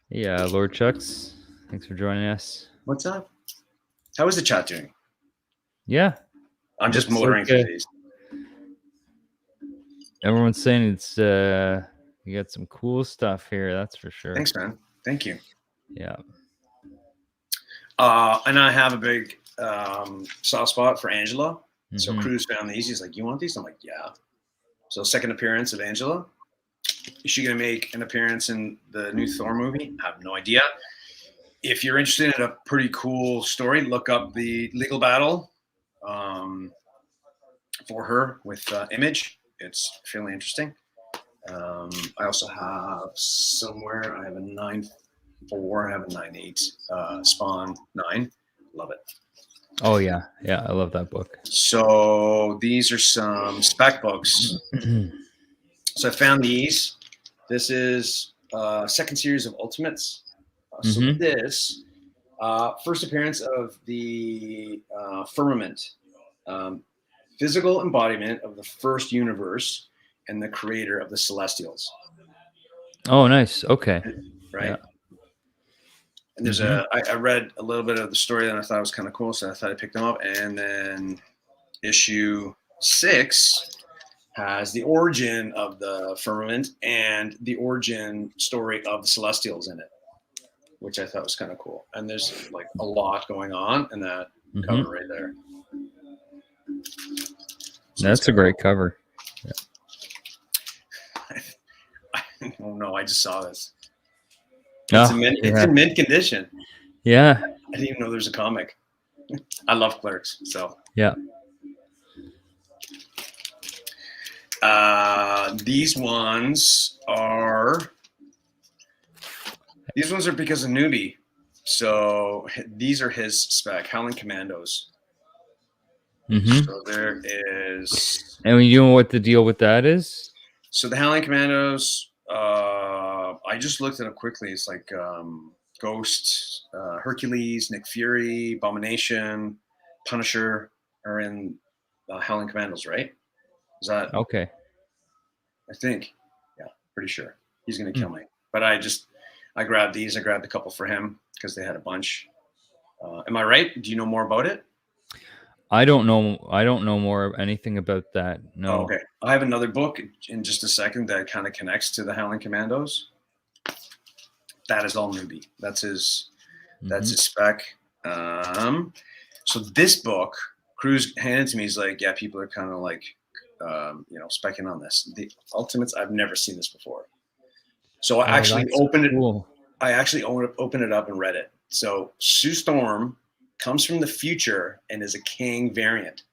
Yeah, Lord Chucks, thanks for joining us. What's up? How is the chat doing? Yeah. I'm just motoring through these. Everyone's saying it's you got some cool stuff here, that's for sure. Thanks, man. Thank you. Yeah. And I have a big soft spot for Angela. So Cruz found these. He's like, "You want these?" I'm like, "Yeah." So second appearance of Angela. Is she going to make an appearance in the new Thor movie? I have no idea. If you're interested in a pretty cool story, look up the legal battle for her with Image. It's fairly interesting. I also have somewhere, I have a 9/4, I have a 9/8, Spawn 9. Love it. Oh, yeah. Yeah, I love that book. So these are some spec books. So I found these. This is second series of Ultimates. So this, first appearance of the Firmament, physical embodiment of the first universe and the creator of the Celestials. Oh, nice. Okay. Right. Yeah. And there's I read a little bit of the story and I thought it was kind of cool. So I thought I'd pick them up. And then issue 6 has the origin of the Firmament and the origin story of the Celestials in it, which I thought was kind of cool. And there's like a lot going on in that cover right there. So that's a great cover. Yeah. Oh no, I just saw this. It's in mint condition. Yeah. I didn't even know there's a comic. I love Clerks, so. Yeah. These ones are because of Newbie. So these are his spec, Howling Commandos. So there is. And you know what the deal with that is? So the Howling Commandos, I just looked it up quickly. It's like Ghost, Hercules, Nick Fury, Abomination, Punisher are in Howling Commandos, right? Is that okay? I think, yeah, pretty sure he's gonna kill me. But I grabbed these. I grabbed a couple for him because they had a bunch. Am I right? Do you know more about it? I don't know more anything about that. No. Oh, okay. I have another book in just a second that kind of connects to the Howling Commandos. That is all Newbie. That's his spec. So this book, Cruz handed to me. He's like, yeah, people are kind of like, specking on this. The Ultimates, I've never seen this before. So I actually opened it. I actually opened it up and read it. So Sue Storm comes from the future and is a King variant.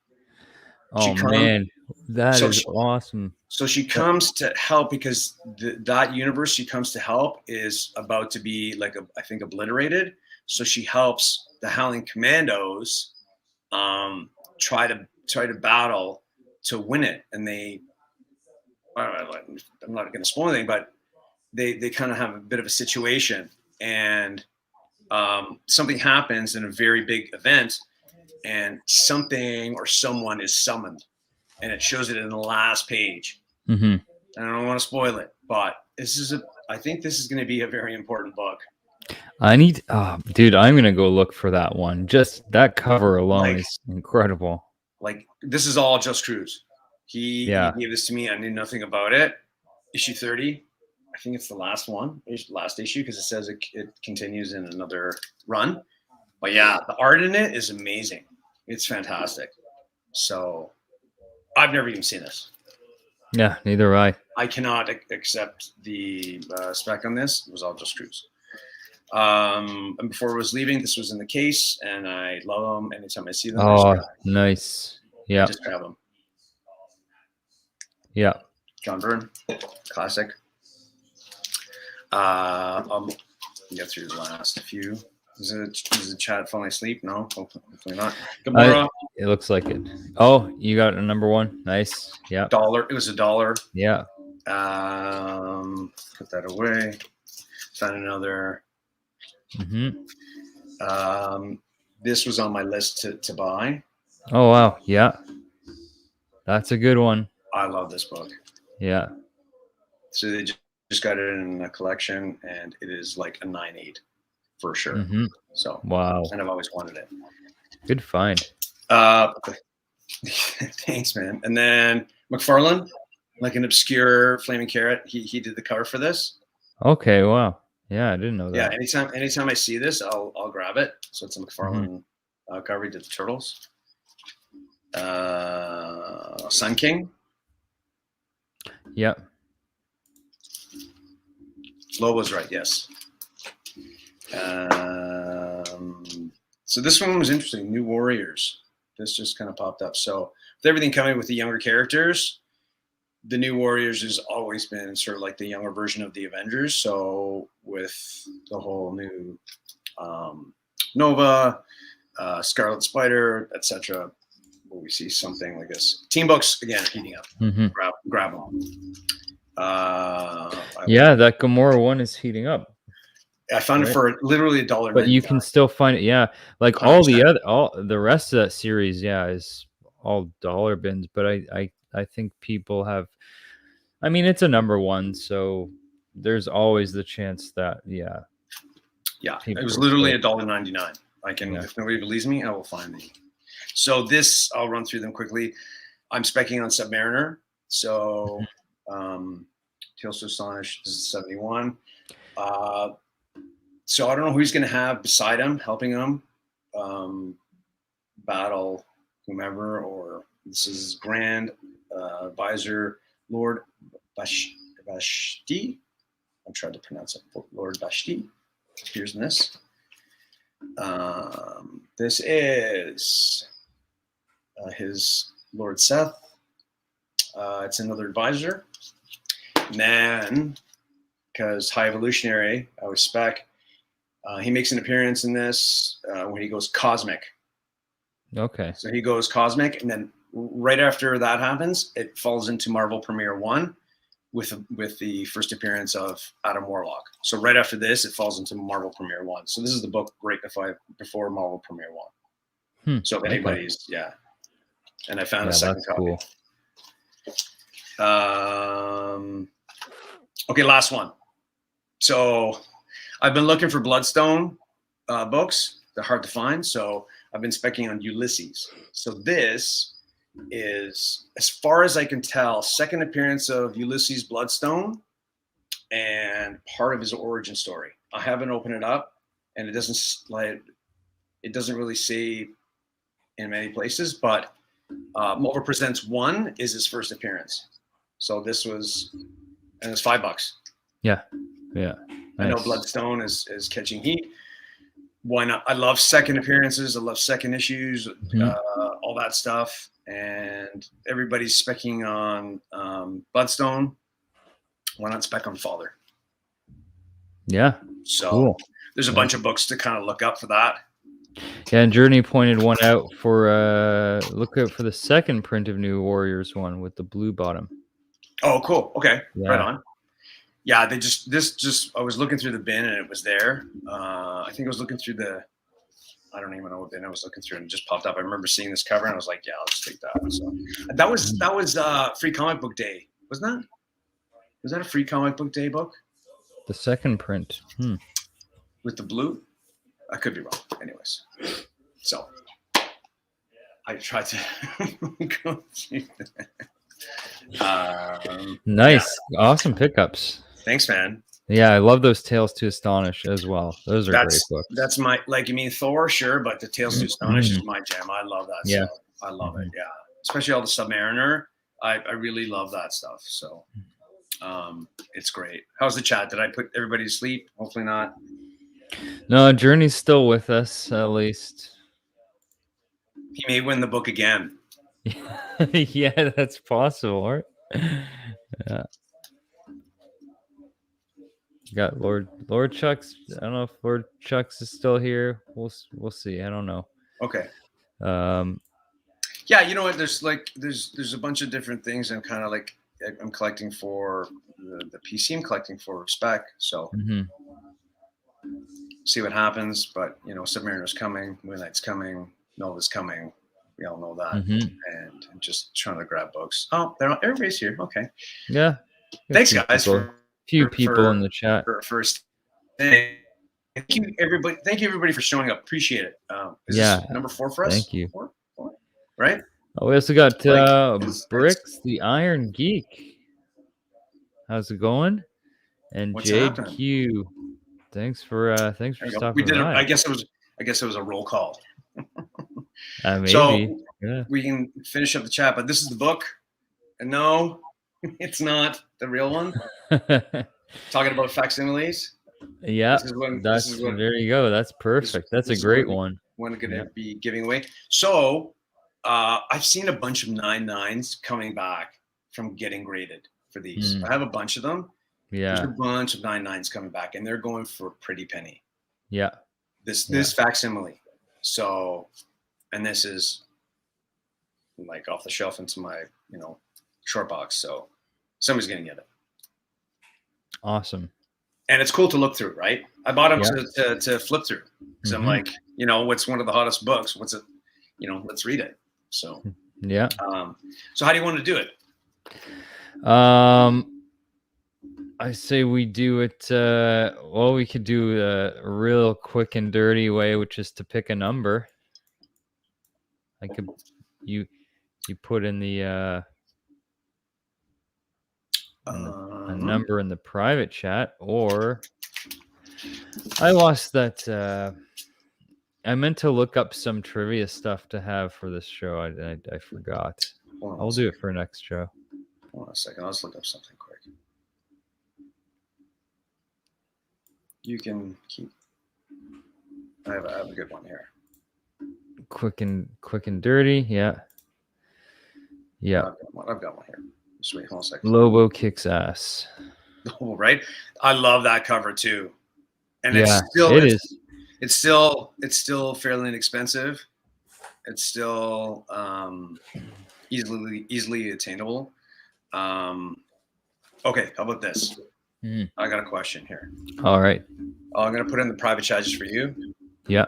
Man, that is awesome. So she comes to help because that universe she comes to help is about to be I think obliterated. So she helps the Howling Commandos try to battle to win it. And I'm not going to spoil anything, but they kind of have a bit of a situation and something happens in a very big event and something or someone is summoned and it shows it in the last page. I don't want to spoil it, but this is I think this is going to be a very important book. Dude, I'm going to go look for that one. Just that cover alone is incredible. Like, this is all Just Cruz. He gave this to me. I knew nothing about it. Issue 30. I think it's the last issue, because it says it continues in another run. But yeah, the art in it is amazing. It's fantastic. So I've never even seen this. Yeah, neither I. I cannot accept the spec on this. It was all Just Cruz. And before I was leaving, this was in the case, and I love them. Anytime I see them, oh, nice. Yeah, just grab them. Yeah, John Byrne, classic. I'll get through the last few. Is the chat falling asleep? No, hopefully not. Gamora. It looks like it. Oh, you got a number one. Nice. Yeah. $1. It was $1. Yeah. Put that away. Found another. This was on my list to buy. Oh wow, yeah, that's a good one. I love this book. Yeah. So they just got it in a collection, and it is like a 9.8 for sure. So wow, and I've always wanted it. Good find. Thanks, man. And then Mcfarlane, like an obscure Flaming Carrot. He did the cover for this. Okay, wow. Yeah, I didn't know that. Yeah, anytime I see this, I'll grab it. So it's a Mcfarlane cover. He did the Turtles. Sun King. Yep. Flo was right, yes. So this one was interesting. New Warriors. This just kind of popped up. So with everything coming with the younger characters, the New Warriors has always been sort of like the younger version of the Avengers. So with the whole new Nova, Scarlet Spider, etc., we see something like this. Team books again heating up. Grab them. That Gamora one is heating up. I found it for literally $1. But you can still find it. Yeah, like 100%. all the rest of that series, is all dollar bins. But I think people have. I mean, it's a number one, so there's always the chance that it was literally $1.99. I can, if nobody believes me, I will find the. So this, I'll run through them quickly. I'm speccing on Submariner. So Tales to Astonish is 71. So I don't know who he's going to have beside him, helping him battle whomever, or this is Grand Advisor Lord Vashti. I'm trying to pronounce it. Lord Vashti. Here's this. This is his Lord Seth. It's another advisor. And then, because High Evolutionary, I was spec, he makes an appearance in this when he goes cosmic. Okay. So he goes cosmic, and then right after that happens, it falls into Marvel Premiere 1 with the first appearance of Adam Warlock. So right after this, it falls into Marvel Premiere 1. So this is the book right before Marvel Premiere 1. So if anybody's, and I found a second copy. Cool. Okay, last one. So I've been looking for Bloodstone books. They're hard to find. So I've been speccing on Ulysses. So this is, as far as I can tell, second appearance of Ulysses Bloodstone and part of his origin story. I haven't opened it up, and it doesn't really say in many places, but Mulver Presents 1 is his first appearance. So this was, and it's $5. Yeah. Nice. I know Bloodstone is catching heat. Why not? I love second appearances. I love second issues, all that stuff. And everybody's specking on Bloodstone. Why not spec on Father? Yeah. So there's a bunch of books to kind of look up for that. Yeah, and Journey pointed one out for look out for the second print of New Warriors one with the blue bottom. Oh, cool. Okay, right on. Yeah, I was looking through the bin and it was there. I think I was looking through I don't even know what bin I was looking through, and it just popped up. I remember seeing this cover and I was like, yeah, I'll just take that. So that was Free Comic Book Day, wasn't that? Was that a Free Comic Book Day book? The second print. With the blue? I could be wrong. Anyways. So I tried to go through that. Nice. Yeah. Awesome pickups. Thanks, man. Yeah, I love those Tales to Astonish as well. Those are great books. That's my, like, you mean Thor, sure, but the Tales to Astonish is my jam. I love that stuff. I love it, yeah. Especially all the Submariner. I really love that stuff. So it's great. How's the chat? Did I put everybody to sleep? Hopefully not. No, Journey's still with us, at least. He may win the book again. Yeah, that's possible, right? Yeah. Got Lord Chucks. I don't know if Lord Chucks is still here. We'll see. I don't know. Okay. Yeah, you know what? There's a bunch of different things. I'm kind of like, I'm collecting for the PC. I'm collecting for Respect. So see what happens. But you know, Submariner's coming, Moonlight's coming, Nova's coming. We all know that. And I'm just trying to grab books. Oh, everybody's here. Okay. Yeah. Thanks, guys. Few people in the chat. Thank you, everybody. Thank you, everybody, for showing up. Appreciate it. Is this number 4 for us? Thank you. Four? Right? Oh, we also got Bricks, the Iron Geek. How's it going? And Jade Q. Thanks for stopping. We did. I guess it was a roll call. Maybe. So we can finish up the chat, but this is the book. And no, it's not the real one. Talking about facsimiles. Yeah, there you go. That's perfect. That's a great one. One going to be giving away. So I've seen a bunch of 9.9s coming back from getting graded for these. I have a bunch of them. Yeah, there's a bunch of 9.9s coming back, and they're going for a pretty penny. Yeah, this facsimile. So, and this is like off the shelf into my short box. So somebody's gonna get it. Awesome. And it's cool to look through, right? I bought them to flip through because I'm like, what's one of the hottest books? What's it? Let's read it. So yeah. So how do you want to do it? I say we do it. Well, we could do a real quick and dirty way, which is to pick a number. I could you put in the a number in the private chat, or I lost that. I meant to look up some trivia stuff to have for this show. I forgot. I'll do it for next show. Hold on a second. Let's look up something quick. You can keep. I have a good one here. Quick and dirty. Yeah. Yeah. I've got one here. Just wait, hold on a second. Lobo kicks ass. Oh, right. I love that cover too. And it's still fairly inexpensive. It's still easily attainable. Okay, how about this? I got a question here. All right. I'm gonna put in the private chat just for you. Yeah.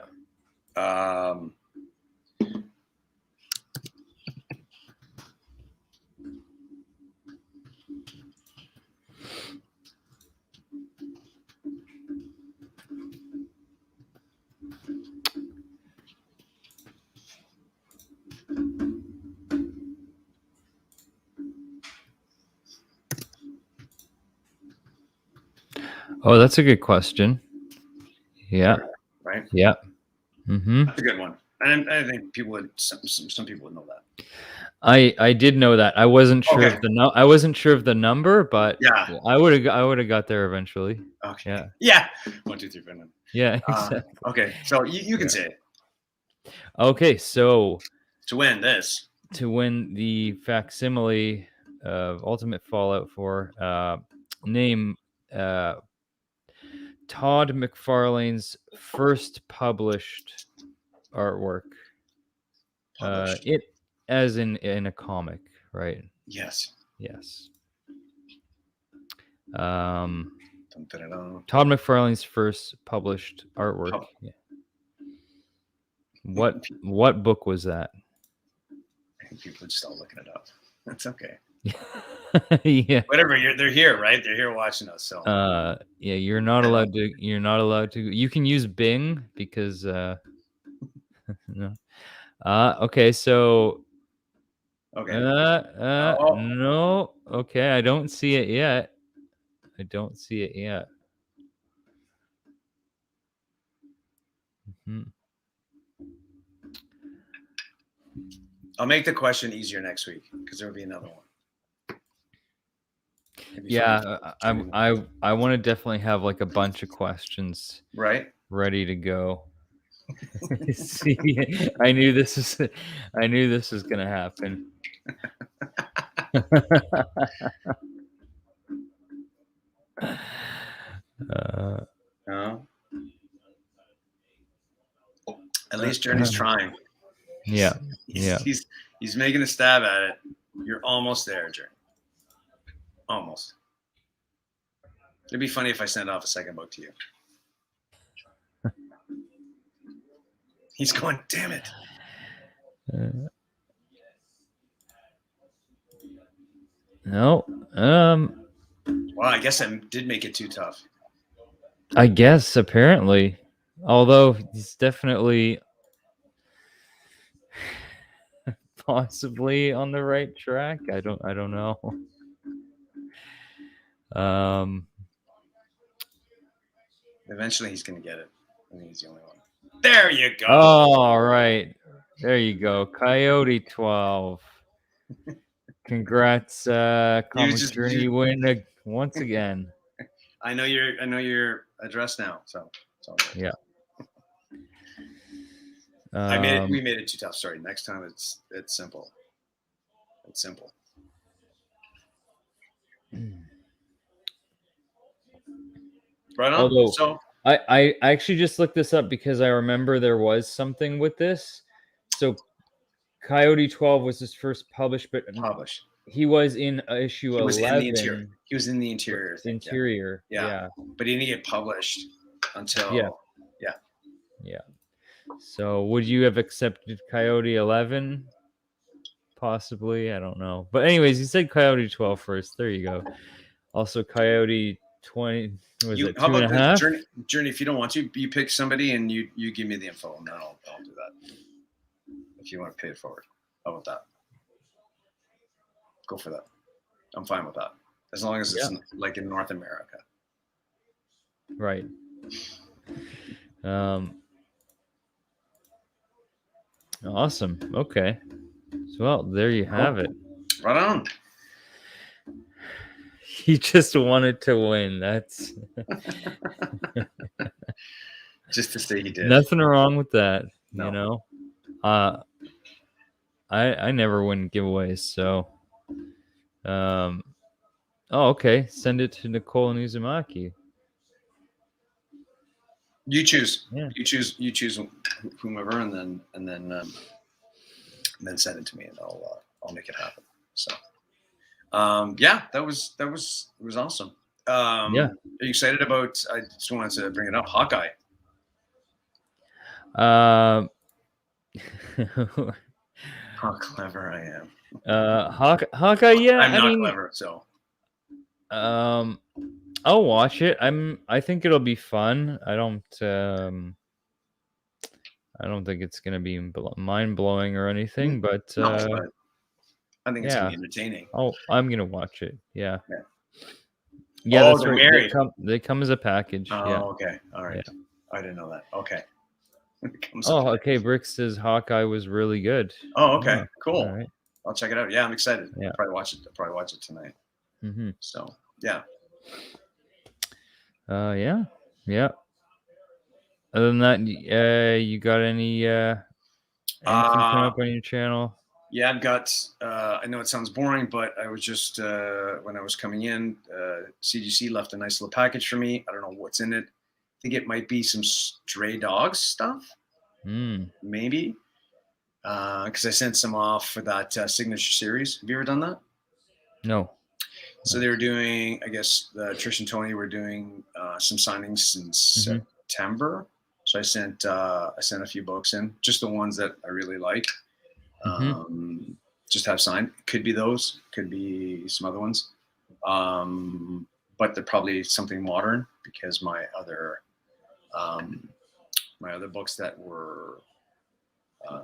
Oh, that's a good question. Yeah. Right. Yeah. That's a good one. And I think some people would know that. I did know that. I wasn't sure of the number, but yeah, I would have got there eventually. Okay. Yeah. Yeah. 1, 2, 3, 4. Yeah. Exactly. Okay. So you can say it. Okay. So to win the facsimile of Ultimate Fallout 4, name Todd McFarlane's first published artwork. It as in a comic, right? Yes. Todd McFarlane's first published artwork. Yeah. What book was that? I think people are just all looking it up. That's okay. Yeah. Whatever. They're here, right? They're here watching us. So. Yeah, you're not allowed to. You're not allowed to. You can use Bing because. No. Okay. So. Okay. No. Okay. I don't see it yet. I don't see it yet. Mm-hmm. I'll make the question easier next week because there will be another one. Yeah, I want to definitely have like a bunch of questions ready to go. See, I knew this was gonna happen. At least Journey's trying. Yeah. He's making a stab at it. You're almost there, Journey. Almost. It'd be funny if I sent off a second book to you. He's going, damn it. No. Well, I guess I did make it too tough. I guess apparently, although he's definitely possibly on the right track. I don't know. Eventually, he's gonna get it. I think he's the only one. There you go. All right. There you go. Coyote 12. Congrats, Comic Journey win once again. I know your address now, so yeah. We made it too tough. Sorry. Next time it's simple. It's simple. Right on. Although, so I actually just looked this up because I remember there was something with this. So Coyote 12 was his first published. He was in issue 11. He was in the interior. Interior. Yeah. But he didn't get published until Yeah. So would you have accepted Coyote 11? Possibly. I don't know. But anyways, you said Coyote 12 first. There you go. Also Coyote 20. Was it 2.5? Journey, if you don't want to, you pick somebody and you give me the info and then I'll do that. If you want to pay it forward. How about that? Go for that. I'm fine with that. As long as it's like in North America. Right. Awesome. Okay. So, well, there you have it. Right on. He just wanted to win. That's just to say he did. Nothing wrong with that. No. You know. I never win giveaways, so okay. Send it to Nicole and Uzumaki. You choose. Yeah. You choose whomever, and then send it to me, and I'll make it happen. So, that was awesome. Are you excited about? I just wanted to bring it up. Hawkeye. How clever I am. Hawkeye. Yeah, I'm not clever, so. I'll watch it. I think it'll be fun. I don't think it's gonna be mind blowing or anything, but I think it's gonna be entertaining. I'm gonna watch it. Yeah. That's they're right. married. They come as a package. Okay. All right. Yeah. I didn't know that. Okay. Okay. Brick says Hawkeye was really good. Oh, okay. Cool. All right. I'll check it out. Yeah, I'm excited. Yeah. I'll probably watch it tonight. Mm-hmm. So yeah. Yeah. Other than that, you got anything coming up on your channel? Yeah, I've got. I know it sounds boring, but I was just when I was coming in, CGC left a nice little package for me. I don't know what's in it. I think it might be some stray dogs stuff. Maybe. Because I sent some off for that signature series. Have you ever done that? No. So they were doing, I guess, Trish and Tony were doing some signings in September. So I sent a few books in, just the ones that I really like. just have signed. Could be those, could be some other ones. But they're probably something modern because my other books that were a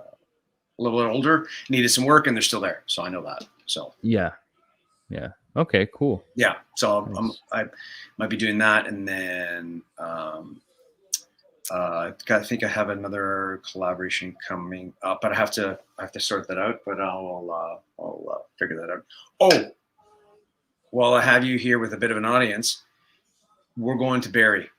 little bit older needed some work, and they're still there. So I know that. So yeah. Okay, cool. Yeah. So Nice. I might be doing that, and then I think I have another collaboration coming up, but I have to sort that out. But I'll figure that out. Oh, while I have you here with a bit of an audience, we're going to Barrie.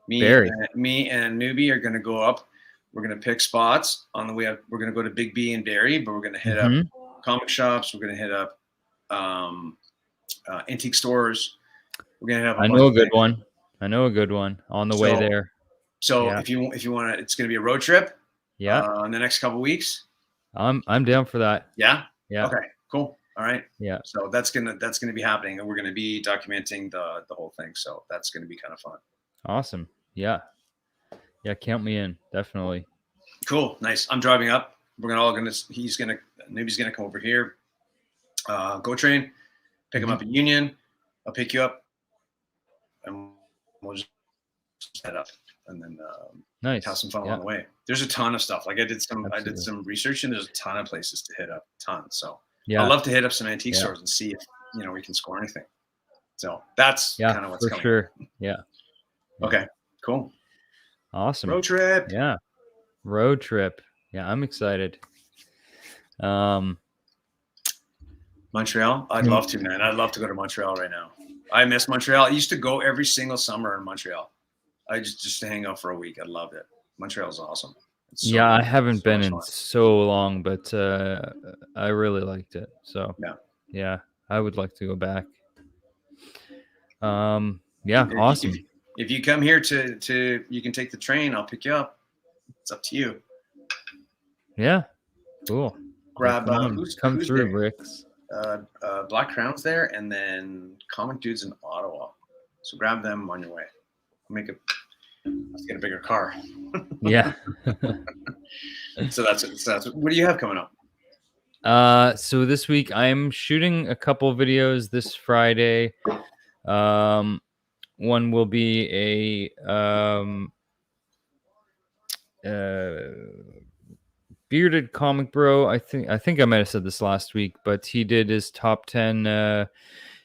Me and Newbie are going to go up. We're going to pick spots on the way up. We're going to go to Big B and Barrie, but we're going to hit up comic shops. We're going to hit up antique stores. We're going to have. I know a good one on the way there. So if you want to, it's going to be a road trip. Yeah. In the next couple of weeks. I'm down for that. Yeah. Yeah. Okay. Cool. All right. Yeah. So that's gonna be happening, and we're gonna be documenting the whole thing. So that's gonna be kind of fun. Awesome. Yeah. Yeah. Count me in. Definitely. Cool. Nice. I'm driving up. Nobody's gonna come over here. Go train. Pick him up at Union. I'll pick you up, and we'll just head up, and then nice. Have some fun along the way. There's a ton of stuff. Like I did some research, and there's a ton of places to hit up. So I'd love to hit up some antique stores and see if we can score anything. So that's kind of what's coming. Sure. Yeah. Okay. Cool. Awesome. Road trip. Yeah. Road trip. Yeah, I'm excited. Montreal. I'd love to, man. I'd love to go to Montreal right now. I miss Montreal. I used to go every single summer in Montreal. I just to hang out for a week. I loved it. Montreal's awesome. I haven't been in so long, but I really liked it. So yeah, I would like to go back. Awesome. If you come here to you can take the train. I'll pick you up. It's up to you. Yeah. Cool. Grab who's through, Bricks. Black Crown's there, and then Comic Dudes in Ottawa. So grab them on your way. Let's get a bigger car. Yeah. So that's it. What do you have coming up? So this week I'm shooting a couple videos this Friday. One will be a bearded comic bro. I think I might have said this last week, but he did his top 10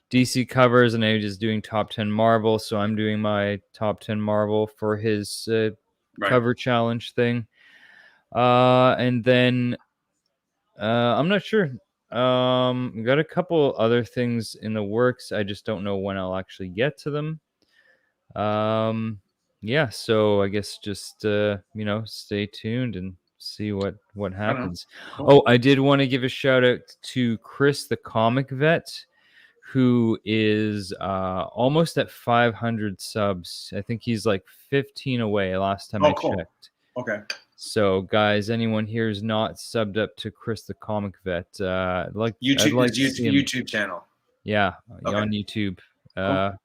DC covers, and I'm just doing top 10 Marvel. So I'm doing my top 10 Marvel for his cover challenge thing. And then I'm not sure. Got a couple other things in the works. I just don't know when I'll actually get to them. So I guess just stay tuned and see what happens. Cool. I did want to give a shout out to Chris the Comic Vet, who is almost at 500 subs. I think he's like 15 away last time I checked. Okay. So guys, anyone here is not subbed up to Chris the Comic Vet, YouTube channel. Yeah, on YouTube. The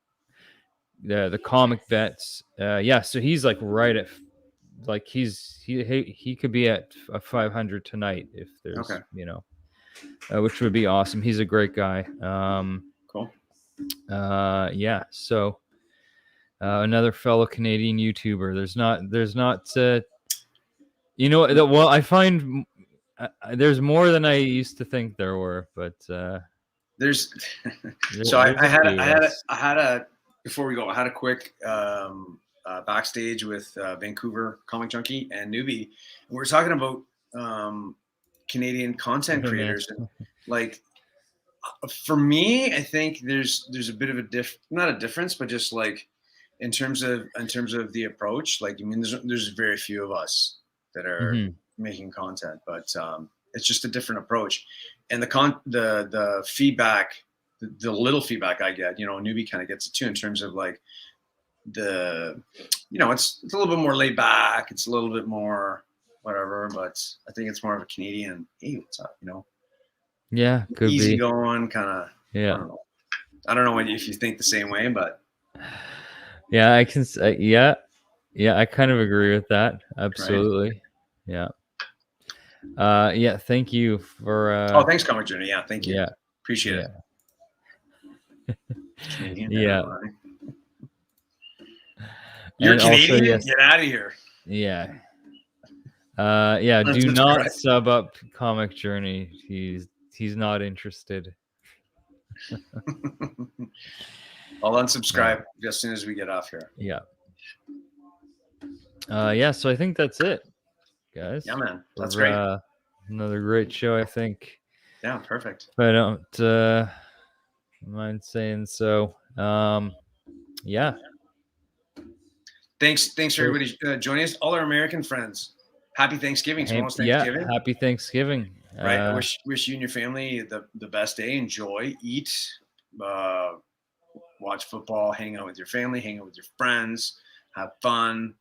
Comic Vets. So he's like right at he could be at 500 tonight if there's which would be awesome. He's a great guy. Cool. So another fellow Canadian YouTuber. There's not I find there's more than I used to think there were, but there's so I had a before we go, I had a quick backstage with Vancouver Comic Junkie and Newbie, and we were talking about Canadian content creators, and like for me, I think there's a bit of not a difference, but just like in terms of the approach. Like, I mean, there's very few of us that are making content, but it's just a different approach, and the feedback. The little feedback I get, Newbie kind of gets it too, in terms of like it's a little bit more laid back. It's a little bit more whatever, but I think it's more of a Canadian, hey, what's up, Yeah, could easy be. going kind of. Yeah. I don't know if you think the same way, but. Yeah, I can say, yeah, I kind of agree with that. Absolutely. Right. Yeah. Yeah, thank you for. Oh, thanks, Comic Journey. Yeah, thank you. Yeah, appreciate it. Canadian, yeah. You're and Canadian? Also, yes, get out of here. Yeah. Yeah. Do not sub up Comic Journey. He's not interested. I'll unsubscribe as soon as we get off here. Yeah. Yeah. So I think that's it, guys. Yeah, man. That's great. Another great show, I think. Yeah, perfect. If I don't mind saying so. Yeah. Thanks for everybody joining us. All our American friends. Happy Thanksgiving. Tomorrow's Thanksgiving. Yeah, happy Thanksgiving. Right. I wish you and your family the best day. Enjoy, eat, watch football, hang out with your family, hang out with your friends, have fun.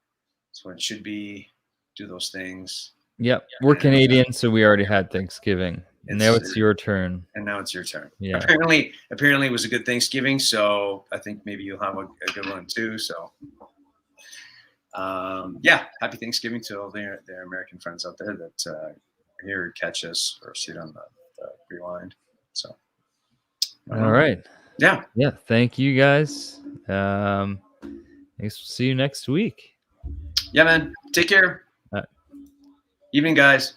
That's what it should be. Do those things. Yep. We're Canadian, so we already had Thanksgiving. Now it's your turn. And now it's your turn. Yeah. Apparently it was a good Thanksgiving, so I think maybe you'll have a good one too. So yeah, happy Thanksgiving to all their American friends out there that are here catch us or see it on the rewind. So all right. Yeah. Thank you guys. See you next week. Yeah, man. Take care. Evening, guys.